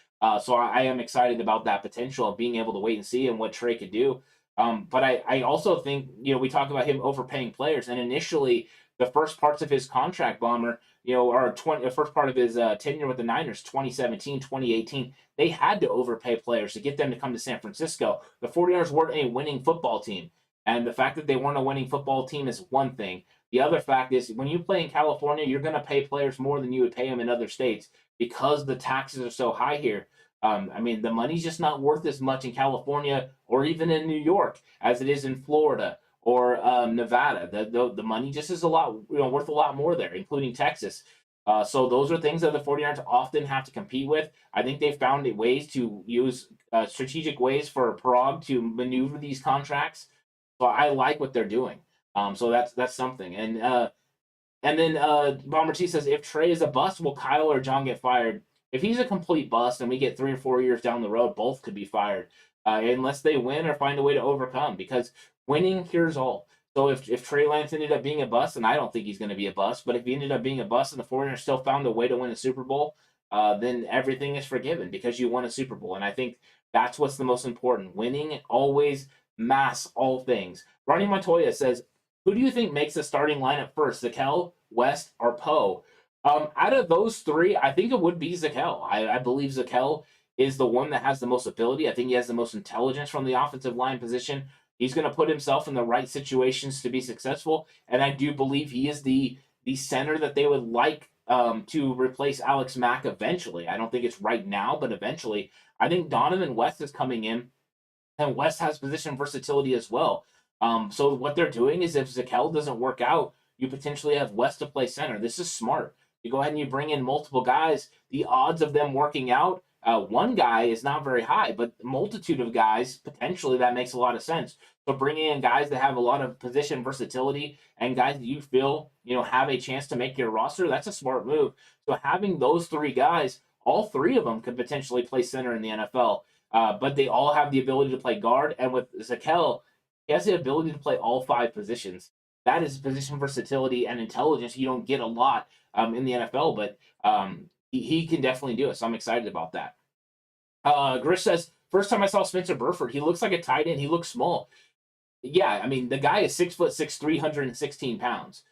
So I am excited about that potential of being able to wait and see and what Trey could do. But I also think, we talk about him overpaying players, and initially the first parts of his contract, Bomber, the first part of his tenure with the Niners, 2017, 2018, they had to overpay players to get them to come to San Francisco. The 49ers weren't a winning football team, and the fact that they weren't a winning football team is one thing. The other fact is when you play in California, you're going to pay players more than you would pay them in other states because the taxes are so high here. The money's just not worth as much in California or even in New York as it is in Florida or Nevada. The money just is worth a lot more there, including Texas. So those are things that the 49ers often have to compete with. I think they've found ways to use strategic ways for Parag to maneuver these contracts. So I like what they're doing. So that's something. And then Bomber T says, if Trey is a bust, will Kyle or John get fired? If he's a complete bust and we get 3 or 4 years down the road, both could be fired unless they win or find a way to overcome, because winning cures all. So if Trey Lance ended up being a bust, and I don't think he's going to be a bust, but if he ended up being a bust and the 49ers still found a way to win a Super Bowl, then everything is forgiven because you won a Super Bowl. And I think that's what's the most important. Winning always masks all things. Ronnie Montoya says, who do you think makes the starting lineup first, Zakelj, West, or Poe? Out of those 3, I think it would be Zakelj. I believe Zakelj is the one that has the most ability. I think he has the most intelligence from the offensive line position. He's going to put himself in the right situations to be successful, and I do believe he is the center that they would like to replace Alex Mack eventually. I don't think it's right now, but eventually. I think Donovan West is coming in, and West has position versatility as well. So what they're doing is if Zakelj doesn't work out, you potentially have West to play center. This is smart. You go ahead and you bring in multiple guys. The odds of them working out, one guy is not very high, but a multitude of guys, potentially that makes a lot of sense. So bringing in guys that have a lot of position versatility and guys that you feel, have a chance to make your roster, that's a smart move. So having those 3 guys, all 3 of them could potentially play center in the NFL, but they all have the ability to play guard. And with Zakelj, he has the ability to play all 5 positions. That is position versatility and intelligence you don't get a lot in the NFL, but he can definitely do it. So I'm excited about that. Grish says, first time I saw Spencer Burford, he looks like a tight end. He looks small. Yeah, the guy is 6'6", 316 pounds.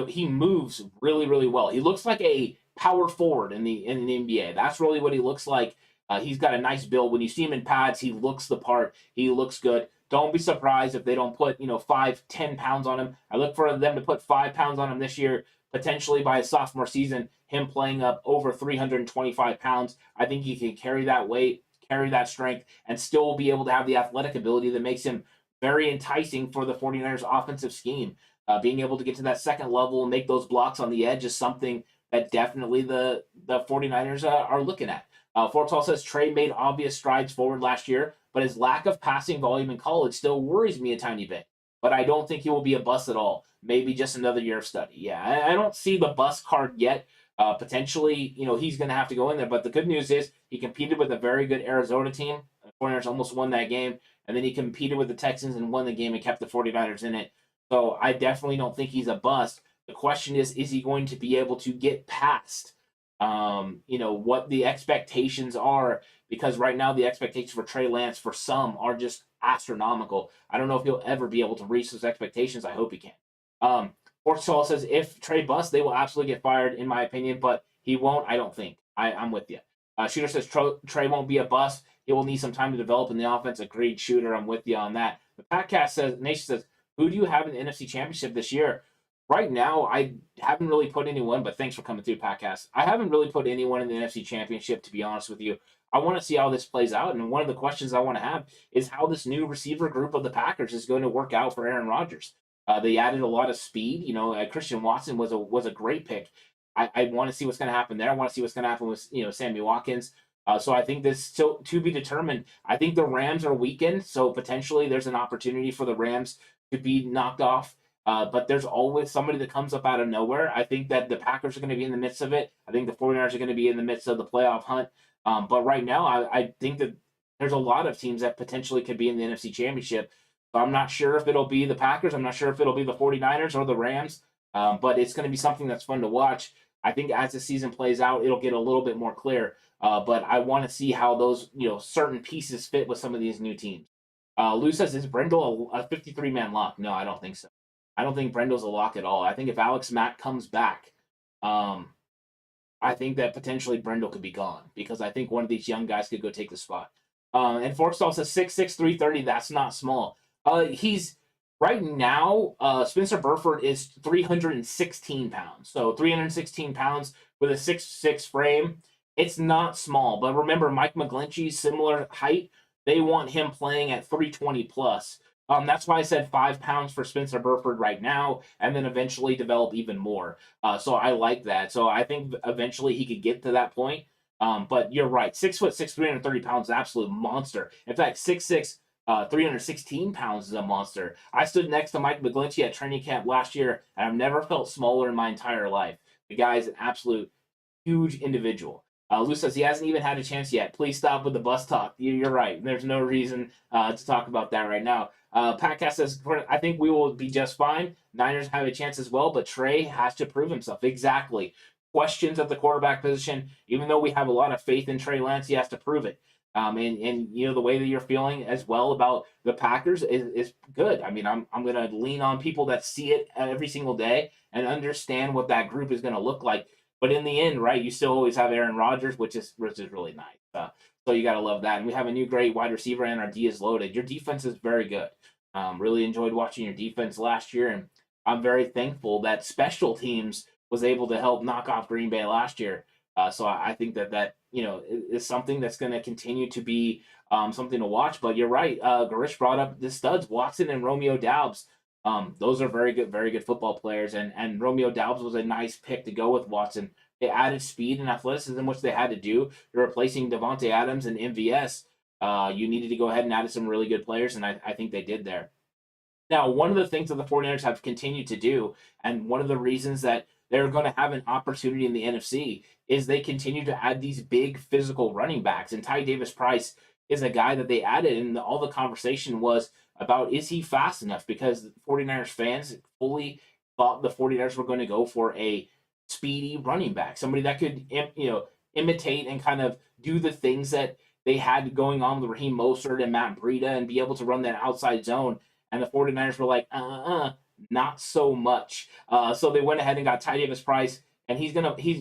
He moves really, really well. He looks like a power forward in the NBA. That's really what he looks like. He's got a nice build. When you see him in pads, he looks the part. He looks good. Don't be surprised if they don't put 5-10 pounds on him. I look for them to put 5 pounds on him this year, potentially by his sophomore season. Him playing up over 325 pounds. I think he can carry that weight, carry that strength, and still be able to have the athletic ability that makes him very enticing for the 49ers offensive scheme. Being able to get to that second level and make those blocks on the edge is something that definitely the 49ers are looking at. Fortall says Trey made obvious strides forward last year, but his lack of passing volume in college still worries me a tiny bit. But I don't think he will be a bust at all. Maybe just another year of study. Yeah, I don't see the bust card yet. Potentially, he's going to have to go in there. But the good news is he competed with a very good Arizona team. The 49ers almost won that game. And then he competed with the Texans and won the game and kept the 49ers in it. So I definitely don't think he's a bust. The question is he going to be able to get past what the expectations are? Because right now the expectations for Trey Lance for some are just astronomical. I don't know if he'll ever be able to reach those expectations. I hope he can. Fortall says if Trey busts, they will absolutely get fired, in my opinion, but he won't. I don't think. I'm with you. Shooter says Trey won't be a bust. He will need some time to develop in the offense. Agreed, Shooter. I'm with you on that. The podcast says, Nation says, who do you have in the NFC Championship this year? Right now, I haven't really put anyone, but thanks for coming through, podcast. I haven't really put anyone in the NFC Championship, to be honest with you. I want to see how this plays out, and one of the questions I want to have is how this new receiver group of the Packers is going to work out for Aaron Rodgers. They added a lot of speed. Christian Watson was a great pick. I want to see what's going to happen there. I want to see what's going to happen with Sammy Watkins. So I think this still to be determined. I think the Rams are weakened, so potentially there's an opportunity for the Rams to be knocked off. But there's always somebody that comes up out of nowhere. I think that the Packers are going to be in the midst of it. I think the 49ers are going to be in the midst of the playoff hunt. But right now, I think that there's a lot of teams that potentially could be in the NFC Championship. So I'm not sure if it'll be the Packers. I'm not sure if it'll be the 49ers or the Rams. But it's going to be something that's fun to watch. I think as the season plays out, it'll get a little bit more clear. But I want to see how those certain pieces fit with some of these new teams. Lou says, is Brendel a 53-man lock? No, I don't think so. I don't think Brendel's a lock at all. I think if Alex Mack comes back, I think that potentially Brendel could be gone because I think one of these young guys could go take the spot. And Forstall says 6'6", 330. That's not small. He's right now. Spencer Burford is 316 pounds. So 316 pounds with a 6'6" frame. It's not small. But remember, Mike McGlinchey's similar height. They want him playing at 320 plus. That's why I said 5 pounds for Spencer Burford right now, and then eventually develop even more. So I like that. So I think eventually he could get to that point. But you're right. 6'6", 330 pounds is an absolute monster. In fact, 6'6", 316 pounds is a monster. I stood next to Mike McGlinchey at training camp last year, and I've never felt smaller in my entire life. The guy is an absolute huge individual. Lou says he hasn't even had a chance yet. Please stop with the bus talk. You're right. There's no reason to talk about that right now. Podcast says, I think we will be just fine. Niners have a chance as well, but Trey has to prove himself. Exactly. Questions at the quarterback position. Even though we have a lot of faith in Trey Lance, he has to prove it. And the way that you're feeling as well about the Packers is good. I mean, I'm going to lean on people that see it every single day and understand what that group is going to look like. But in the end, right, you still always have Aaron Rodgers, which is really nice. So you got to love that. And we have a new great wide receiver, and our D is loaded. Your defense is very good. Really enjoyed watching your defense last year, and I'm very thankful that special teams was able to help knock off Green Bay last year. So I think that is something that's going to continue to be something to watch. But you're right. Garish brought up the studs, Watson and Romeo Doubs. Those are very good football players, and Romeo Doubs was a nice pick to go with Watson. They added speed and athleticism, which they had to do. You're replacing Devontae Adams and MVS. You needed to go ahead and add some really good players, and I think they did there. Now, one of the things that the 49ers have continued to do, and one of the reasons that they're going to have an opportunity in the NFC, is they continue to add these big physical running backs. And Ty Davis-Price is a guy that they added, and all the conversation was about, is he fast enough? Because 49ers fans fully thought the 49ers were going to go for a speedy running back, somebody that could imitate and kind of do the things that they had going on with Raheem Mostert and Matt Breida and be able to run that outside zone. And the 49ers were like, not so much. So they went ahead and got Ty Davis-Price and he's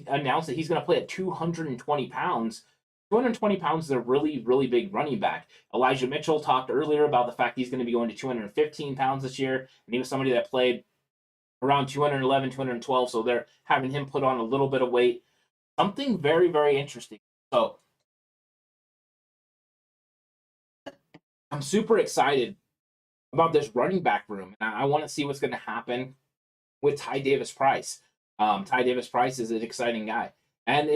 announced that he's gonna play at 220 pounds. 220 pounds is a really, really big running back. Elijah Mitchell talked earlier about the fact he's going to be going to 215 pounds this year, and he was somebody that played around 211, 212, so they're having him put on a little bit of weight. Something very, very interesting. So I'm super excited about this running back room. I want to see what's going to happen with Ty Davis Price. Ty Davis Price is an exciting guy. And,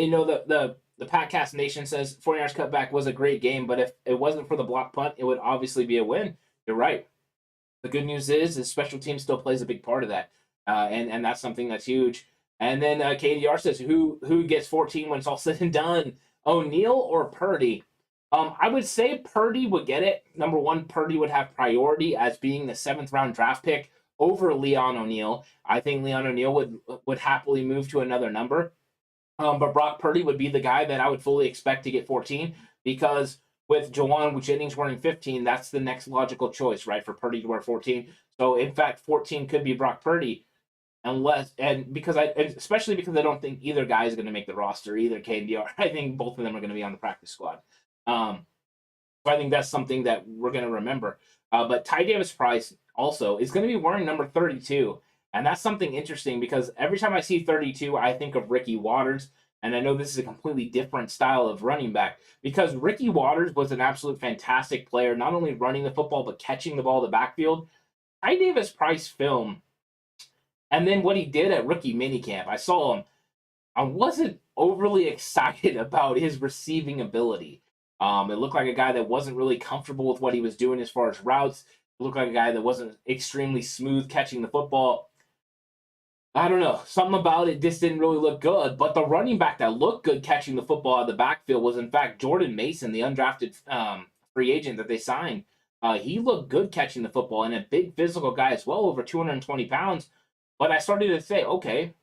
the Podcast Nation says 49ers Cutback was a great game, but if it wasn't for the block punt, it would obviously be a win. You're right. The good news is special team still plays a big part of that. And that's something that's huge. And then KDR says, who gets 14 when it's all said and done? O'Neal or Purdy? I would say Purdy would get it. Number one, Purdy would have priority as being the 7th round draft pick over Leon O'Neal. I think Leon O'Neal would happily move to another number. But Brock Purdy would be the guy that I would fully expect to get 14, because with Juwan Jennings wearing 15, that's the next logical choice, right, for Purdy to wear 14. So, in fact, 14 could be Brock Purdy, especially because I don't think either guy is going to make the roster, either KDR. I think both of them are going to be on the practice squad. So I think that's something that we're going to remember. But Ty Davis Price also is going to be wearing number 32. And that's something interesting, because every time I see 32, I think of Ricky Watters. And I know this is a completely different style of running back, because Ricky Watters was an absolute fantastic player, not only running the football, but catching the ball in the backfield. Ty Davis Price film, and then what he did at rookie minicamp, I saw him. I wasn't overly excited about his receiving ability. It looked like a guy that wasn't really comfortable with what he was doing as far as routes. It looked like a guy that wasn't extremely smooth catching the football. I don't know. Something about it just didn't really look good. But the running back that looked good catching the football out of the backfield was, in fact, Jordan Mason, the undrafted free agent that they signed. He looked good catching the football, and a big physical guy as well, over 220 pounds. But I started to say, okay,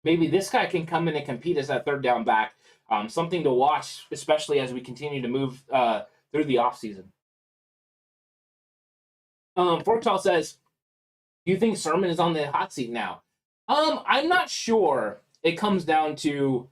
maybe this guy can come in and compete as that third down back. Something to watch, especially as we continue to move through the offseason. Forksall says, do you think Sermon is on the hot seat now? I'm not sure it comes down to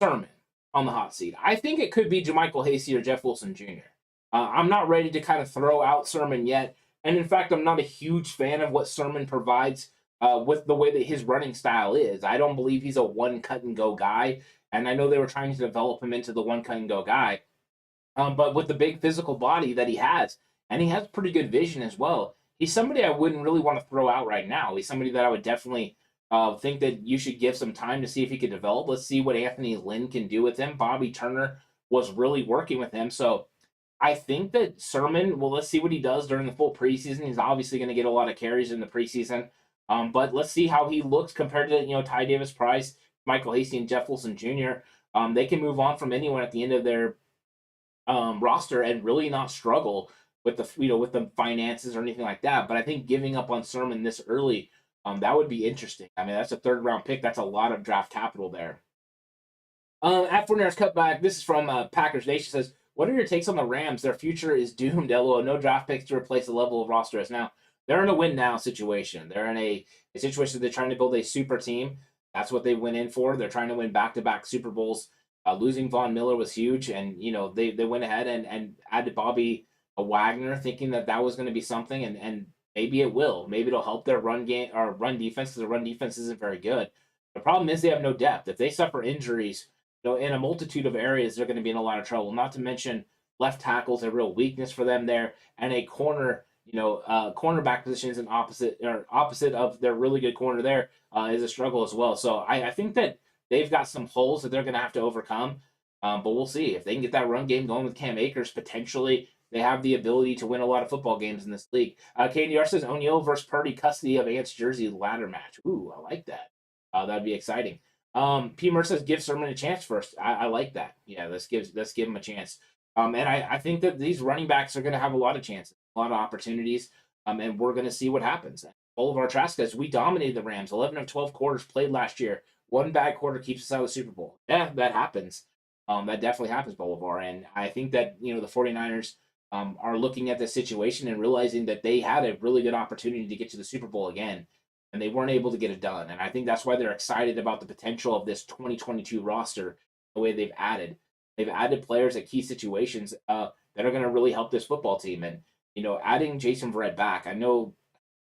Sermon on the hot seat. I think it could be JaMychal Hasty or Jeff Wilson Jr. I'm not ready to kind of throw out Sermon yet. And in fact, I'm not a huge fan of what Sermon provides with the way that his running style is. I don't believe he's a one cut and go guy. And I know they were trying to develop him into the one cut and go guy. But with the big physical body that he has, and he has pretty good vision as well, he's somebody I wouldn't really want to throw out right now. He's somebody that I would definitely think that you should give some time to see if he could develop. Let's see what Anthony Lynn can do with him. Bobby Turner was really working with him. So I think that Sermon, well, let's see what he does during the full preseason. He's obviously going to get a lot of carries in the preseason. But let's see how he looks compared to, Ty Davis Price, Michael Hasty, and Jeff Wilson Jr. They can move on from anyone at the end of their roster and really not struggle with the finances or anything like that. But I think giving up on Sermon this early, that would be interesting. I mean, that's a third round pick. That's a lot of draft capital there. At 49ers Cutback, this is from Packers Nation, says, what are your takes on the Rams? Their future is doomed. LOL. No draft picks to replace the level of roster as now. They're in a win now situation. They're in a situation they're trying to build a super team. That's what they went in for. They're trying to win back-to-back Super Bowls. Losing Von Miller was huge, and they went ahead and added Bobby Wagner, thinking that was going to be something, and maybe it will. Maybe it'll help their run game or run defense, because the run defense isn't very good. The problem is they have no depth. If they suffer injuries, in a multitude of areas, they're going to be in a lot of trouble. Not to mention left tackle's a real weakness for them there, and a corner. Cornerback position is an opposite of their really good corner there is a struggle as well. So I think that they've got some holes that they're going to have to overcome. But we'll see if they can get that run game going with Cam Akers. Potentially, they have the ability to win a lot of football games in this league. KDR says O'Neal versus Purdy, custody of Ant's jersey ladder match. Ooh, I like that. That'd be exciting. P. Murr says give Sermon a chance first. I like that. Yeah, let's give him a chance. And I think that these running backs are going to have a lot of chances, a lot of opportunities, and we're going to see what happens. Bolivar Trask, we dominated the Rams. 11 of 12 quarters played last year. One bad quarter keeps us out of the Super Bowl. Yeah, that happens. That definitely happens, Bolivar. And I think that, the 49ers are looking at this situation and realizing that they had a really good opportunity to get to the Super Bowl again. and they weren't able to get it done. And I think that's why they're excited about the potential of this 2022 roster, the way they've added. They've added players at key situations that are going to really help this football team. And, adding Jason Verrett back, I know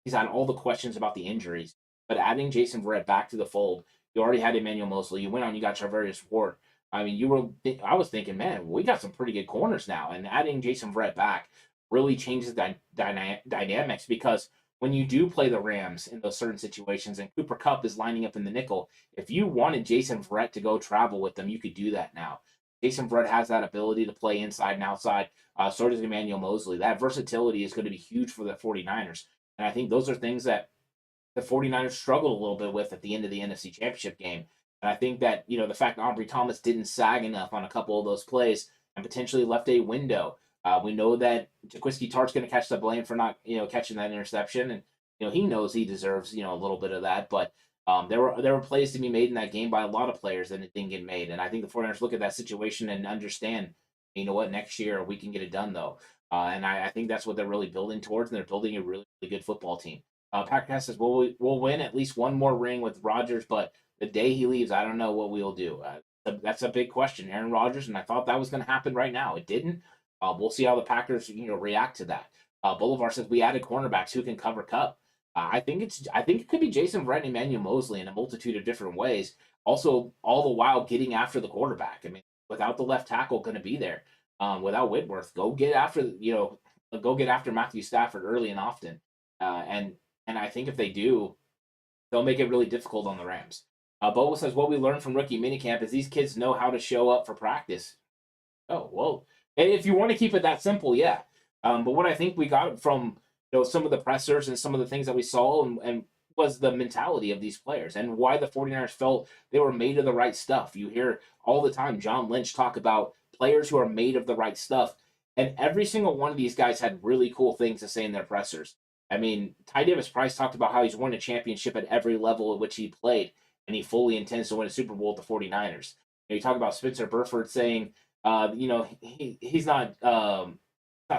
he's had all the questions about the injuries, but adding Jason Verrett back to the fold, you already had Emmanuel Mosley. You went on, you got Charvarius Ward. I mean, I was thinking, man, we got some pretty good corners now. And adding Jason Verrett back really changes the dynamics, because when you do play the Rams in those certain situations and Cooper Kupp is lining up in the nickel, if you wanted Jason Verrett to go travel with them, you could do that now. Jason Verrett has that ability to play inside and outside. So does Emmanuel Mosley. That versatility is going to be huge for the 49ers. And I think those are things that the 49ers struggled a little bit with at the end of the NFC Championship game. And I think that, the fact that Ambry Thomas didn't sag enough on a couple of those plays and potentially left a window. We know that Jaquiski Tartt's going to catch the blame for not, catching that interception. And, he knows he deserves, a little bit of that. But there were plays to be made in that game by a lot of players and it didn't get made. And I think the 49ers look at that situation and understand, you know what, next year we can get it done, though. And I think that's what they're really building towards, and they're building a really, really good football team. Packcast says, we'll win at least one more ring with Rodgers, but the day he leaves, I don't know what we'll do. That's a big question. Aaron Rodgers, and I thought that was going to happen right now. It didn't. We'll see how the Packers, react to that. Boulevard says we added cornerbacks who can cover Kupp. I think it could be Jason Verrett and Emmanuel Mosley in a multitude of different ways. Also, all the while getting after the quarterback. I mean, without the left tackle going to be there, without Whitworth, go get after Matthew Stafford early and often. And I think if they do, they'll make it really difficult on the Rams. Bobo says what we learned from rookie minicamp is these kids know how to show up for practice. Oh, well, if you want to keep it that simple, yeah. But what I think we got from some of the pressers and some of the things that we saw and was the mentality of these players and why the 49ers felt they were made of the right stuff. You hear all the time John Lynch talk about players who are made of the right stuff. And every single one of these guys had really cool things to say in their pressers. I mean, Ty Davis Price talked about how he's won a championship at every level at which he played, and he fully intends to win a Super Bowl with the 49ers. You talk about Spencer Burford saying, he's not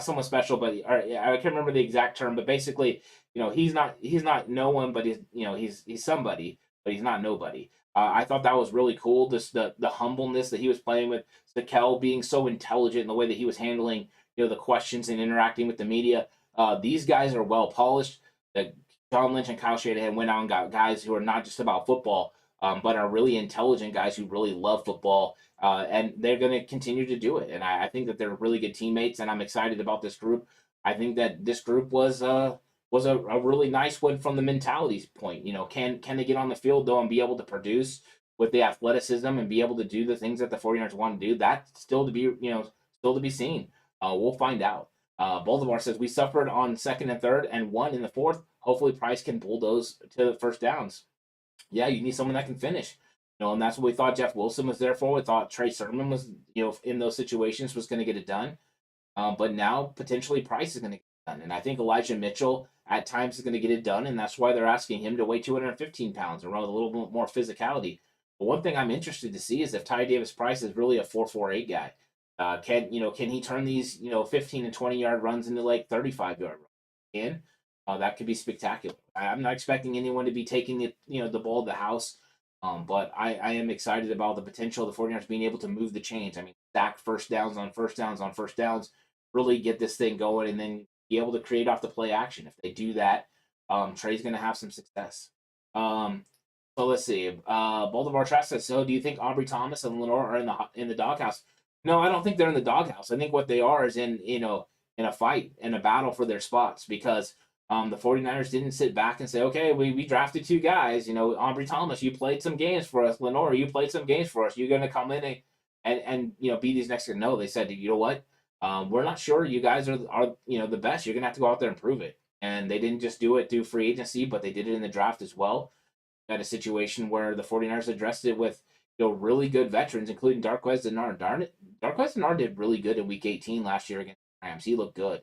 someone special, but I can't remember the exact term, but basically, he's not no one, but he's somebody, but he's not nobody. I thought that was really cool. This the humbleness that he was playing with, Zakel being so intelligent in the way that he was handling the questions and interacting with the media. These guys are well polished. John Lynch and Kyle Shanahan went out and got guys who are not just about football, but are really intelligent guys who really love football, and they're going to continue to do it. And I think that they're really good teammates, and I'm excited about this group. I think that this group was a really nice one from the mentality point. Can they get on the field, though, and be able to produce with the athleticism and be able to do the things that the 49ers want to do? That's still to be seen. We'll find out. Baltimore says we suffered on second and third and won in the fourth. Hopefully Price can bulldoze to the first downs. Yeah, you need someone that can finish. And that's what we thought Jeff Wilson was there for. We thought Trey Sermon was, in those situations was going to get it done. But now potentially Price is going to get it done. And I think Elijah Mitchell at times is going to get it done. And that's why they're asking him to weigh 215 pounds and run with a little bit more physicality. But one thing I'm interested to see is if Ty Davis Price is really a 4.48 guy. Can he turn these 15 and 20 yard runs into like 35 yard runs? That could be spectacular. I'm not expecting anyone to be taking the ball to the house, but I am excited about the potential of the 49ers being able to move the chains. I mean, stack first downs on first downs on first downs, really get this thing going, and then be able to create off the play action. If they do that, Trey's going to have some success. So let's see. Baltimore Trash says, so do you think Ambry Thomas and Lenore are in the doghouse? No, I don't think they're in the doghouse. I think what they are is in a fight, in a battle for their spots, because the 49ers didn't sit back and say, okay, we drafted two guys. Ambry Thomas, you played some games for us. Lenore, you played some games for us. You're going to come in and be these next guys. No, they said, you know what? We're not sure you guys are the best. You're going to have to go out there and prove it. And they didn't just do it through free agency, but they did it in the draft as well. Got a situation where the 49ers addressed it with really good veterans, including Darqueze Dennard. Darqueze Dennard did really good in Week 18 last year against the Rams. He looked good.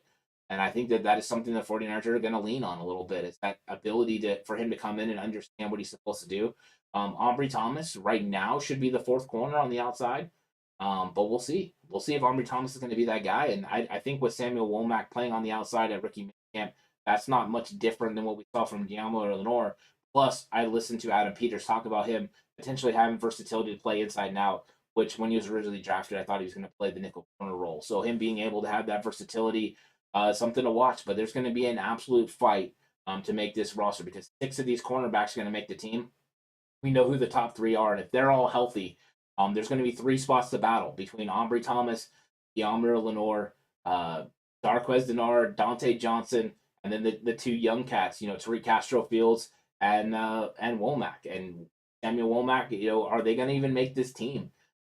And I think that is something the 49ers are going to lean on a little bit, is that ability for him to come in and understand what he's supposed to do. Ambry Thomas right now should be the fourth corner on the outside, but we'll see. We'll see if Ambry Thomas is going to be that guy. And I think with Samuel Womack playing on the outside at rookie camp, that's not much different than what we saw from Diamo or Lenore. Plus, I listened to Adam Peters talk about him potentially having versatility to play inside and out, which when he was originally drafted, I thought he was going to play the nickel corner role. So him being able to have that versatility is something to watch. But there's going to be an absolute fight to make this roster because 6 of these cornerbacks are going to make the team. We know who the top 3 are, and if they're all healthy, there's going to be 3 spots to battle between Ambry Thomas, Deommodore Lenoir, Darquez Denard, Dante Johnson, and then the 2 young cats, Tariq Castro Fields and Womack. And Samuel Womack, are they going to even make this team?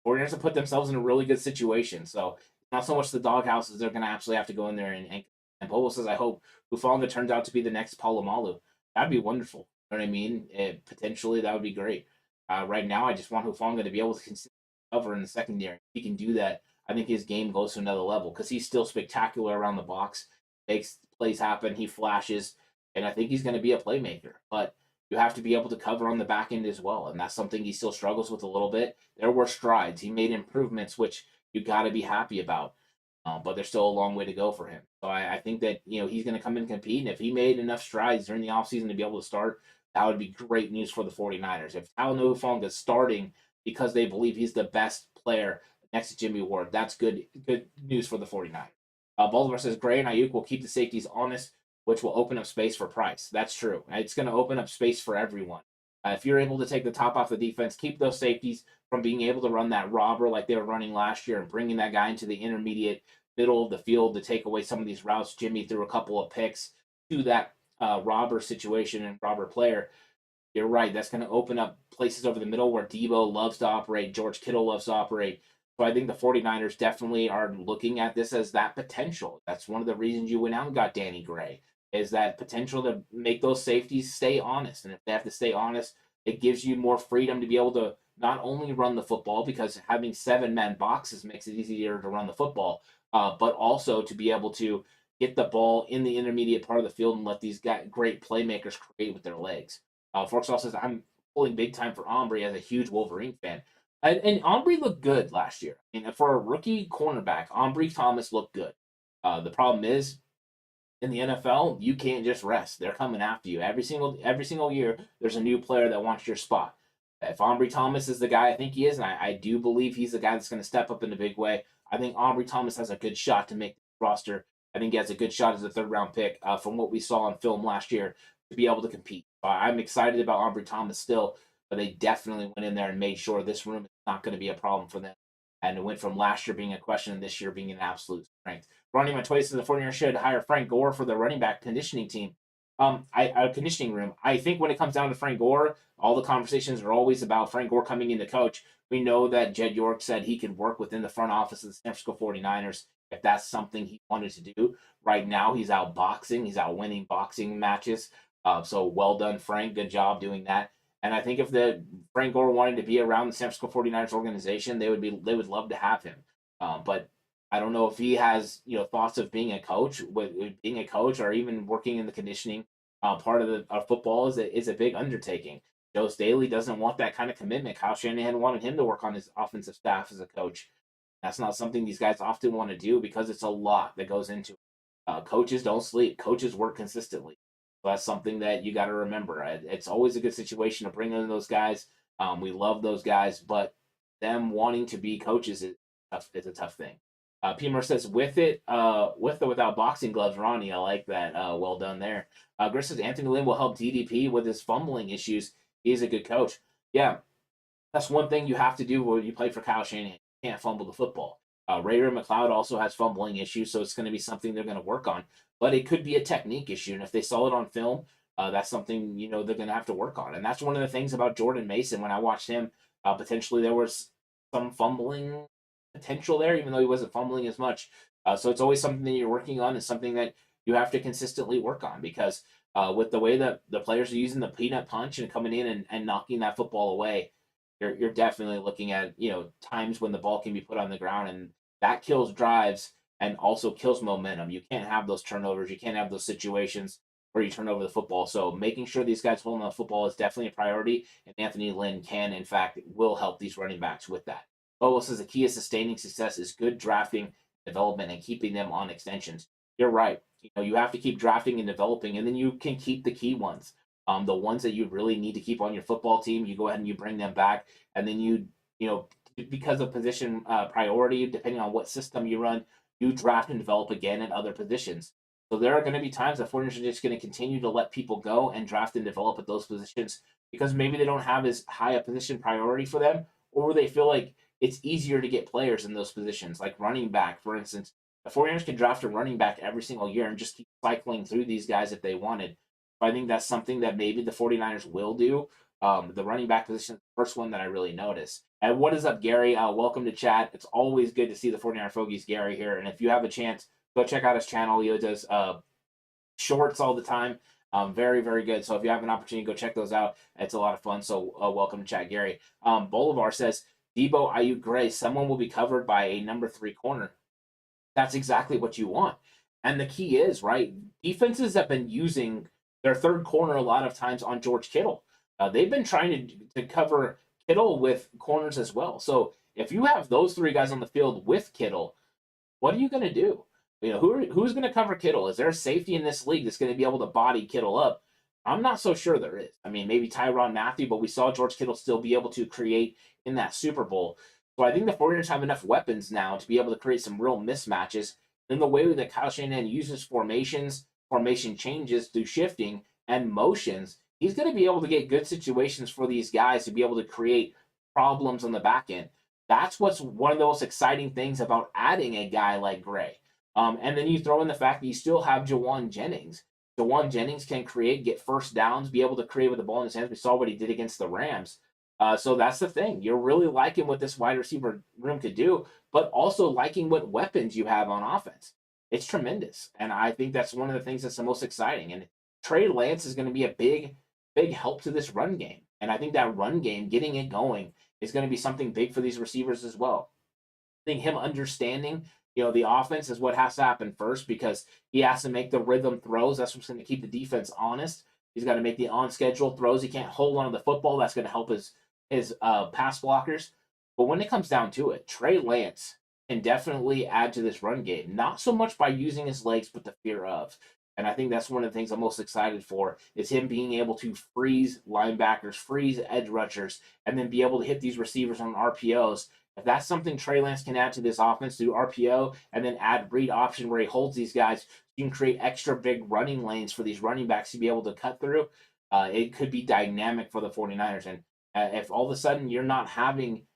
49ers have put themselves in a really good situation. So not so much the doghouse as they're going to actually have to go in there and Bobo says, I hope Hufanga turns out to be the next Polamalu. That'd be wonderful. You know what I mean? Potentially, that would be great. Right now, I just want Hufanga to be able to consistently cover in the secondary. If he can do that, I think his game goes to another level because he's still spectacular around the box, makes plays happen, he flashes, and I think he's going to be a playmaker. But you have to be able to cover on the back end as well, and that's something he still struggles with a little bit. There were strides. He made improvements, which you got to be happy about. But there's still a long way to go for him. So I think that he's going to come in and compete, and if he made enough strides during the offseason to be able to start, that would be great news for the 49ers. If Talanoa Hufanga is starting because they believe he's the best player next to Jimmy Ward, that's good news for the 49ers. Baltimore says Gray and Ayuk will keep the safeties honest, which will open up space for Price. That's true. It's going to open up space for everyone. If you're able to take the top off the defense, keep those safeties from being able to run that robber like they were running last year and bringing that guy into the intermediate middle of the field to take away some of these routes. Jimmy threw a couple of picks to that robber situation and robber player. You're right. That's going to open up places over the middle where Debo loves to operate. George Kittle loves to operate. So I think the 49ers definitely are looking at this as that potential. That's one of the reasons you went out and got Danny Gray, is that potential to make those safeties stay honest. And if they have to stay honest, it gives you more freedom to be able to not only run the football, because having 7-man boxes makes it easier to run the football, but also to be able to get the ball in the intermediate part of the field and let these great playmakers create with their legs. Forksall says, I'm pulling big time for Ambry as a huge Wolverine fan. And Ambry looked good last year. I mean, for a rookie cornerback, Ambry Thomas looked good. The problem is, in the NFL, you can't just rest. They're coming after you. Every single year, there's a new player that wants your spot. If Ambry Thomas is the guy I think he is, and I do believe he's the guy that's going to step up in a big way, I think Ambry Thomas has a good shot to make the roster. I think he has a good shot as a third-round pick from what we saw on film last year to be able to compete. I'm excited about Ambry Thomas still, but they definitely went in there and made sure this room is not going to be a problem for them. And it went from last year being a question and this year being an absolute strength. Ronnie Montoya says the 49ers should hire Frank Gore for the running back conditioning team. Conditioning room. I think when it comes down to Frank Gore, all the conversations are always about Frank Gore coming in to coach. We know that Jed York said he could work within the front office of the San Francisco 49ers if that's something he wanted to do. Right now, he's out boxing. He's out winning boxing matches. So well done, Frank. Good job doing that. And I think if the Frank Gore wanted to be around the San Francisco 49ers organization, they would love to have him. But I don't know if he has thoughts of being a coach, being a coach, or even working in the conditioning part of football is a big undertaking. Joe Staley doesn't want that kind of commitment. Kyle Shanahan wanted him to work on his offensive staff as a coach. That's not something these guys often want to do because it's a lot that goes into it. Coaches don't sleep. Coaches work consistently. So that's something that you got to remember. It's always a good situation to bring in those guys. We love those guys, but them wanting to be coaches is a tough thing. P. says, with or without boxing gloves, Ronnie, I like that. Well done there. Gris says, Anthony Lynn will help DDP with his fumbling issues. He's a good coach. Yeah, that's one thing you have to do when you play for Kyle Shanahan. You can't fumble the football. Ray McLeod also has fumbling issues, so it's going to be something they're going to work on. But it could be a technique issue, and if they saw it on film, that's something they're going to have to work on. And that's one of the things about Jordan Mason. When I watched him, potentially there was some fumbling potential there, even though he wasn't fumbling as much. So it's always something that you're working on and something that you have to consistently work on because with the way that the players are using the peanut punch and coming in and knocking that football away, you're definitely looking at times when the ball can be put on the ground, and that kills drives and also kills momentum. You can't have those turnovers. You can't have those situations where you turn over the football. So making sure these guys hold on the football is definitely a priority, and Anthony Lynn can, in fact, will help these running backs with that. Bobo says the key to sustaining success is good drafting, development, and keeping them on extensions. You're right. You have to keep drafting and developing, and then you can keep the key ones. The ones that you really need to keep on your football team, you go ahead and you bring them back, and then because of position priority, depending on what system you run, you draft and develop again in other positions. So there are going to be times that 49ers are just going to continue to let people go and draft and develop at those positions because maybe they don't have as high a position priority for them, or they feel like it's easier to get players in those positions, like running back, for instance. The 49ers could draft a running back every single year and just keep cycling through these guys if they wanted. So I think that's something that maybe the 49ers will do. The running back position is the first one that I really noticed. And what is up, Gary? Welcome to chat. It's always good to see the 49er Fogies Gary here. And if you have a chance, go check out his channel. He does shorts all the time. Very, very good. So if you have an opportunity, go check those out. It's a lot of fun. So welcome to chat, Gary. Bolivar says, Debo, Ayuk, Gray, someone will be covered by a number 3 corner. That's exactly what you want. And the key is, right, defenses have been using their third corner a lot of times on George Kittle. They've been trying to cover Kittle with corners as well. So if you have those 3 guys on the field with Kittle, what are you going to do? Who's going to cover Kittle? Is there a safety in this league that's going to be able to body Kittle up? I'm not so sure there is. I mean, maybe Tyrann Mathieu, but we saw George Kittle still be able to create in that Super Bowl. So I think the 49ers have enough weapons now to be able to create some real mismatches. In the way that Kyle Shanahan uses formations, formation changes through shifting, and motions, he's going to be able to get good situations for these guys to be able to create problems on the back end. That's what's one of the most exciting things about adding a guy like Gray. And then you throw in the fact that you still have Jawan Jennings. Jawan Jennings can get first downs, be able to create with the ball in his hands. We saw what he did against the Rams. So that's the thing. You're really liking what this wide receiver room could do, but also liking what weapons you have on offense. It's tremendous. And I think that's one of the things that's the most exciting. And Trey Lance is going to be a big, big help to this run game. And I think that run game, getting it going, is going to be something big for these receivers as well. I think him understanding, the offense is what has to happen first because he has to make the rhythm throws. That's what's going to keep the defense honest. He's got to make the on-schedule throws. He can't hold on to the football. That's going to help his pass blockers. But when it comes down to it, Trey Lance can definitely add to this run game. Not so much by using his legs, but the fear of. And I think that's one of the things I'm most excited for is him being able to freeze linebackers, freeze edge rushers, and then be able to hit these receivers on RPOs. If that's something Trey Lance can add to this offense through RPO and then add read option where he holds these guys, you can create extra big running lanes for these running backs to be able to cut through. It could be dynamic for the 49ers. And if all of a sudden you're not having,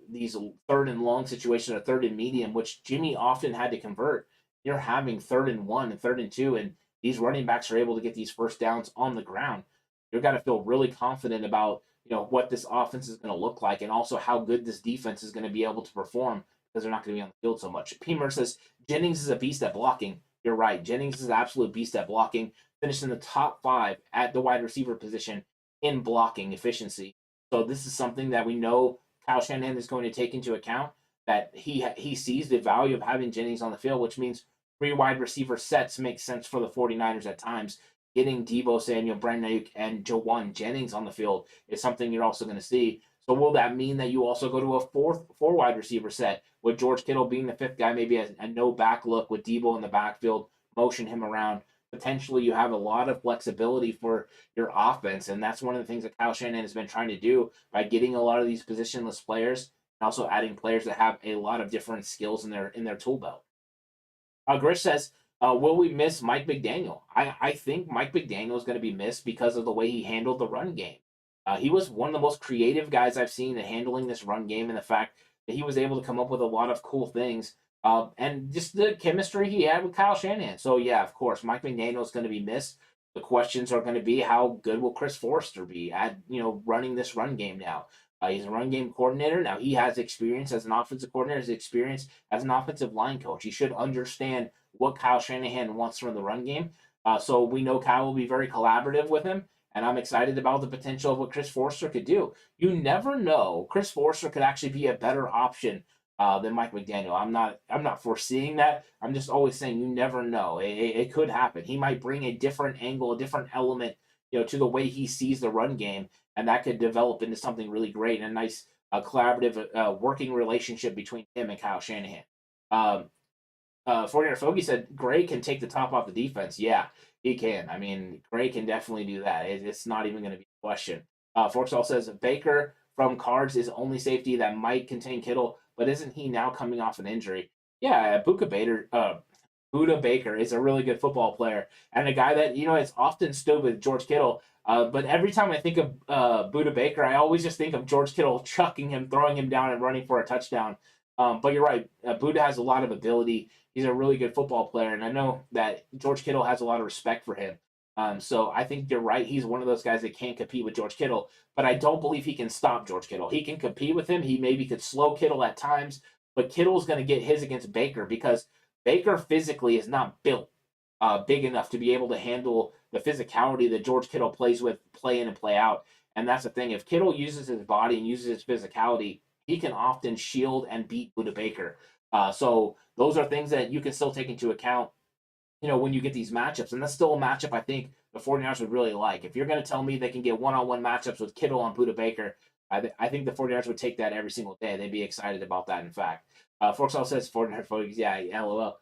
these third and long situations or third and medium, which Jimmy often had to convert, you're having 3rd and 1 and 3rd and 2, and these running backs are able to get these first downs on the ground. You've got to feel really confident about, what this offense is going to look like and also how good this defense is going to be able to perform because they're not going to be on the field so much. Pemer says, Jennings is a beast at blocking. You're right. Jennings is an absolute beast at blocking. Finished in the top 5 at the wide receiver position in blocking efficiency. So this is something that we know Kyle Shanahan is going to take into account, that he sees the value of having Jennings on the field, which means 3 wide receiver sets make sense for the 49ers at times. Getting Deebo Samuel, Brandon Ayuk, and Jawan Jennings on the field is something you're also going to see. So will that mean that you also go to a 4 wide receiver set with George Kittle being the 5th guy, maybe a no back look with Deebo in the backfield, motion him around? Potentially you have a lot of flexibility for your offense, and that's one of the things that Kyle Shanahan has been trying to do by getting a lot of these positionless players and also adding players that have a lot of different skills in their tool belt. Grish says, will we miss Mike McDaniel? I think Mike McDaniel is going to be missed because of the way he handled the run game. He was one of the most creative guys I've seen in handling this run game, and the fact that he was able to come up with a lot of cool things and just the chemistry he had with Kyle Shanahan. So, yeah, of course, Mike McDaniel is going to be missed. The questions are going to be, how good will Chris Forrester be at running this run game now? He's a run game coordinator. Now, he has experience as an offensive coordinator, has experience as an offensive line coach. He should understand what Kyle Shanahan wants from the run game. So we know Kyle will be very collaborative with him, and I'm excited about the potential of what Chris Forrester could do. You never know. Chris Forrester could actually be a better option than Mike McDaniel. I'm not foreseeing that. I'm just always saying you never know. It could happen. He might bring a different angle, a different element, to the way he sees the run game, and that could develop into something really great and a nice collaborative working relationship between him and Kyle Shanahan. 49er Fogey said Gray can take the top off the defense. Yeah, he can. I mean, Gray can definitely do that. It's not even going to be a question. Forksall says Baker from Cards is only safety that might contain Kittle, but isn't he now coming off an injury? Yeah, Buda Baker is a really good football player and a guy that, is often stood with George Kittle. But every time I think of Buda Baker, I always just think of George Kittle chucking him, throwing him down, and running for a touchdown. But you're right. Buda has a lot of ability. He's a really good football player, and I know that George Kittle has a lot of respect for him. So I think you're right. He's one of those guys that can't compete with George Kittle, but I don't believe he can stop George Kittle. He can compete with him. He maybe could slow Kittle at times, but Kittle's going to get his against Baker because Baker physically is not built big enough to be able to handle the physicality that George Kittle plays with, play in and play out. And that's the thing. If Kittle uses his body and uses his physicality, he can often shield and beat Buda Baker. So those are things that you can still take into account, when you get these matchups. And that's still a matchup I think the 49ers would really like. If you're going to tell me they can get one-on-one matchups with Kittle and Buda Baker, I think the 49ers would take that every single day. They'd be excited about that, in fact. Forksall says 49er folks, yeah, LOL.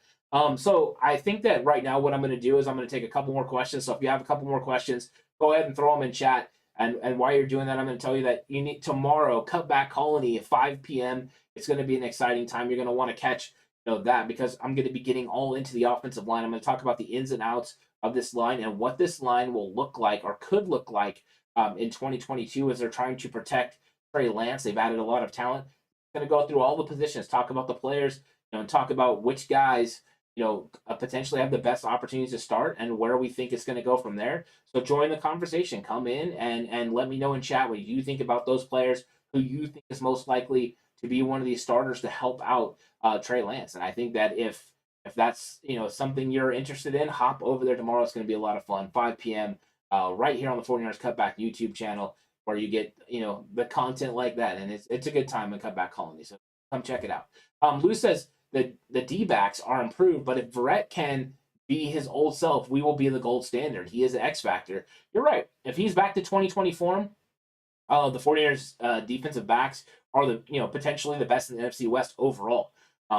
So I think that right now what I'm going to do is I'm going to take a couple more questions. So if you have a couple more questions, go ahead and throw them in chat. And while you're doing that, I'm going to tell you that you need tomorrow, Cutback Colony at 5 p.m. It's going to be an exciting time. You're going to want to catch that because I'm going to be getting all into the offensive line. I'm going to talk about the ins and outs of this line and what this line will look like or could look like in 2022 as they're trying to protect Trey Lance. They've added a lot of talent. Going to go through all the positions, talk about the players, and talk about which guys potentially have the best opportunities to start and where we think it's going to go from there. So join the conversation. Come in and let me know in chat what you think about those players who you think is most likely to be one of these starters to help out Trey Lance. And I think that if that's something you're interested in, hop over there tomorrow. It's going to be a lot of fun. 5 p.m. Right here on the 49ers Cutback YouTube channel where you get the content like that. And it's a good time in Cutback Colony. So come check it out. Lou says, the D-backs are improved, but if Verrett can be his old self, we will be the gold standard. He is an X factor. You're right. If he's back to 2020 form, the 49ers defensive backs are potentially the best in the NFC West overall.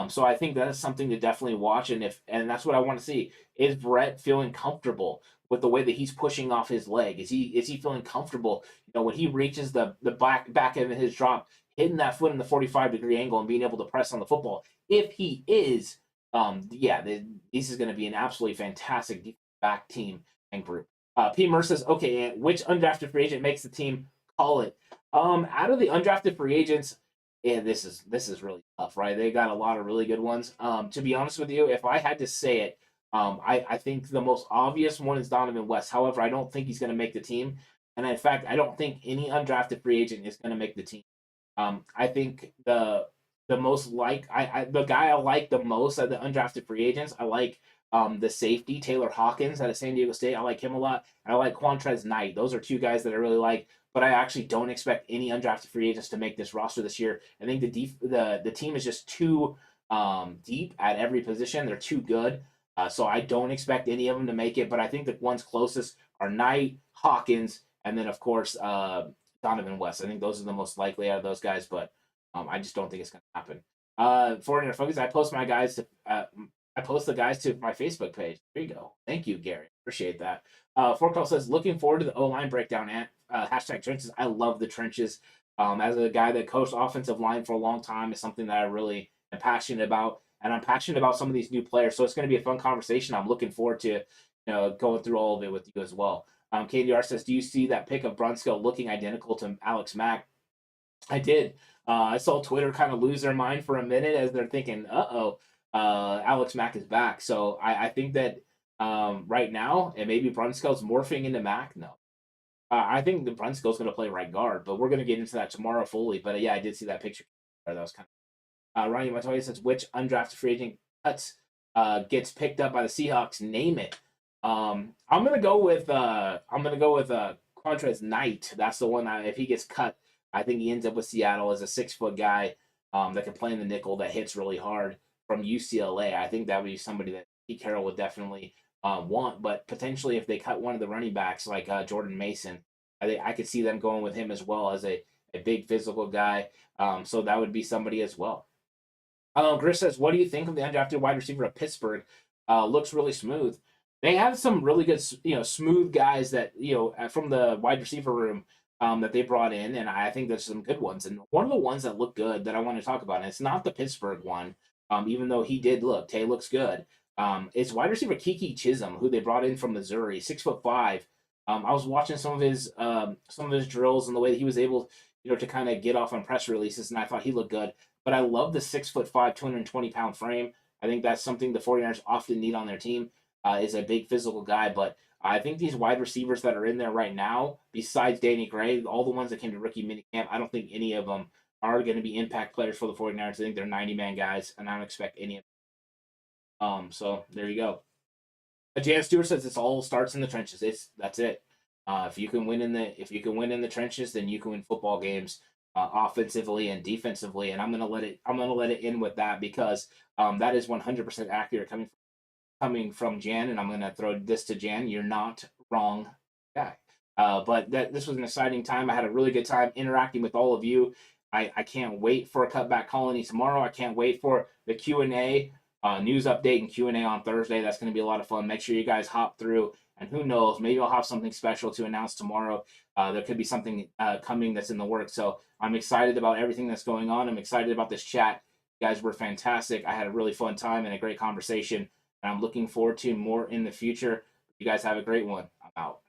So I think that is something to definitely watch, and that's what I want to see. Is Verrett feeling comfortable with the way that he's pushing off his leg? Is he feeling comfortable? When he reaches the back end of his drop, hitting that foot in the 45-degree angle and being able to press on the football. If he is, this is going to be an absolutely fantastic back team and group. P. Murr says, okay, and which undrafted free agent makes the team? Call it. Out of the undrafted free agents, this is really tough, right? They got a lot of really good ones. To be honest with you, if I had to say it, I think the most obvious one is Donovan West. However, I don't think he's going to make the team. And in fact, I don't think any undrafted free agent is going to make the team. I think the guy I like the most of the undrafted free agents, I like the safety, Taylor Hawkins out of San Diego State. I like him a lot. And I like Quantrez Knight. Those are two guys that I really like, but I actually don't expect any undrafted free agents to make this roster this year. I think the team is just too deep at every position. They're too good. So I don't expect any of them to make it, but I think the ones closest are Knight, Hawkins, and then, of course, Donovan West. I think those are the most likely out of those guys, but I just don't think it's going to happen. 49er Focus, I post the guys to my Facebook page. There you go. Thank you, Gary. Appreciate that. Forkall says, looking forward to the O-line breakdown at hashtag trenches. I love the trenches. As a guy that coached offensive line for a long time, is something that I really am passionate about. And I'm passionate about some of these new players. So it's going to be a fun conversation. I'm looking forward to going through all of it with you as well. KDR says, do you see that pick of Brunskill looking identical to Alex Mack? I did. I saw Twitter kind of lose their mind for a minute as they're thinking, Alex Mack is back. So I think that right now, and maybe Brunskill's morphing into Mack. No. I think the Brunskill's going to play right guard, but we're going to get into that tomorrow fully. But I did see that picture. That was kind of Ronnie Montoya says, which undrafted free agent gets picked up by the Seahawks? Name it. I'm gonna go with Quantrez Knight. That's the one that if he gets cut, I think he ends up with Seattle as a 6-foot guy that can play in the nickel that hits really hard from UCLA. I think that would be somebody that Pete Carroll would definitely want. But potentially, if they cut one of the running backs like Jordan Mason, I could see them going with him as well as a big physical guy. So that would be somebody as well. Chris says, what do you think of the undrafted wide receiver of Pittsburgh? Looks really smooth. They have some really good, smooth guys that, from the wide receiver room that they brought in, and I think there's some good ones. And one of the ones that look good that I want to talk about, and it's not the Pittsburgh one, even though he did look, Tay looks good. It's wide receiver Kiki Chisholm, who they brought in from Missouri, 6'5". I was watching some of his drills and the way that he was able, to kind of get off on press releases, and I thought he looked good. But I love the 6'5", 220-pound frame. I think that's something the 49ers often need on their team, is a big physical guy. But I think these wide receivers that are in there right now, besides Danny Gray, all the ones that came to rookie minicamp, I don't think any of them are going to be impact players for the 49ers. I think they're 90-man guys, and I don't expect any of them. So there you go. Jan Stewart says it all starts in the trenches. That's it. If you can win in the trenches, then you can win football games. Offensively and defensively, and I'm gonna let it end with that because that is 100% accurate coming from Jan, and I'm gonna throw this to Jan. You're not wrong, guy. But this was an exciting time. I had a really good time interacting with all of you. I can't wait for a Cutback Colony tomorrow. I can't wait for the Q&A, news update and Q&A on Thursday. That's going to be a lot of fun. Make sure you guys hop through, and who knows, maybe I'll have something special to announce tomorrow. There could be something coming that's in the works. So I'm excited about everything that's going on. I'm excited about this chat. You guys were fantastic. I had a really fun time and a great conversation, and I'm looking forward to more in the future. You guys have a great one. I'm out.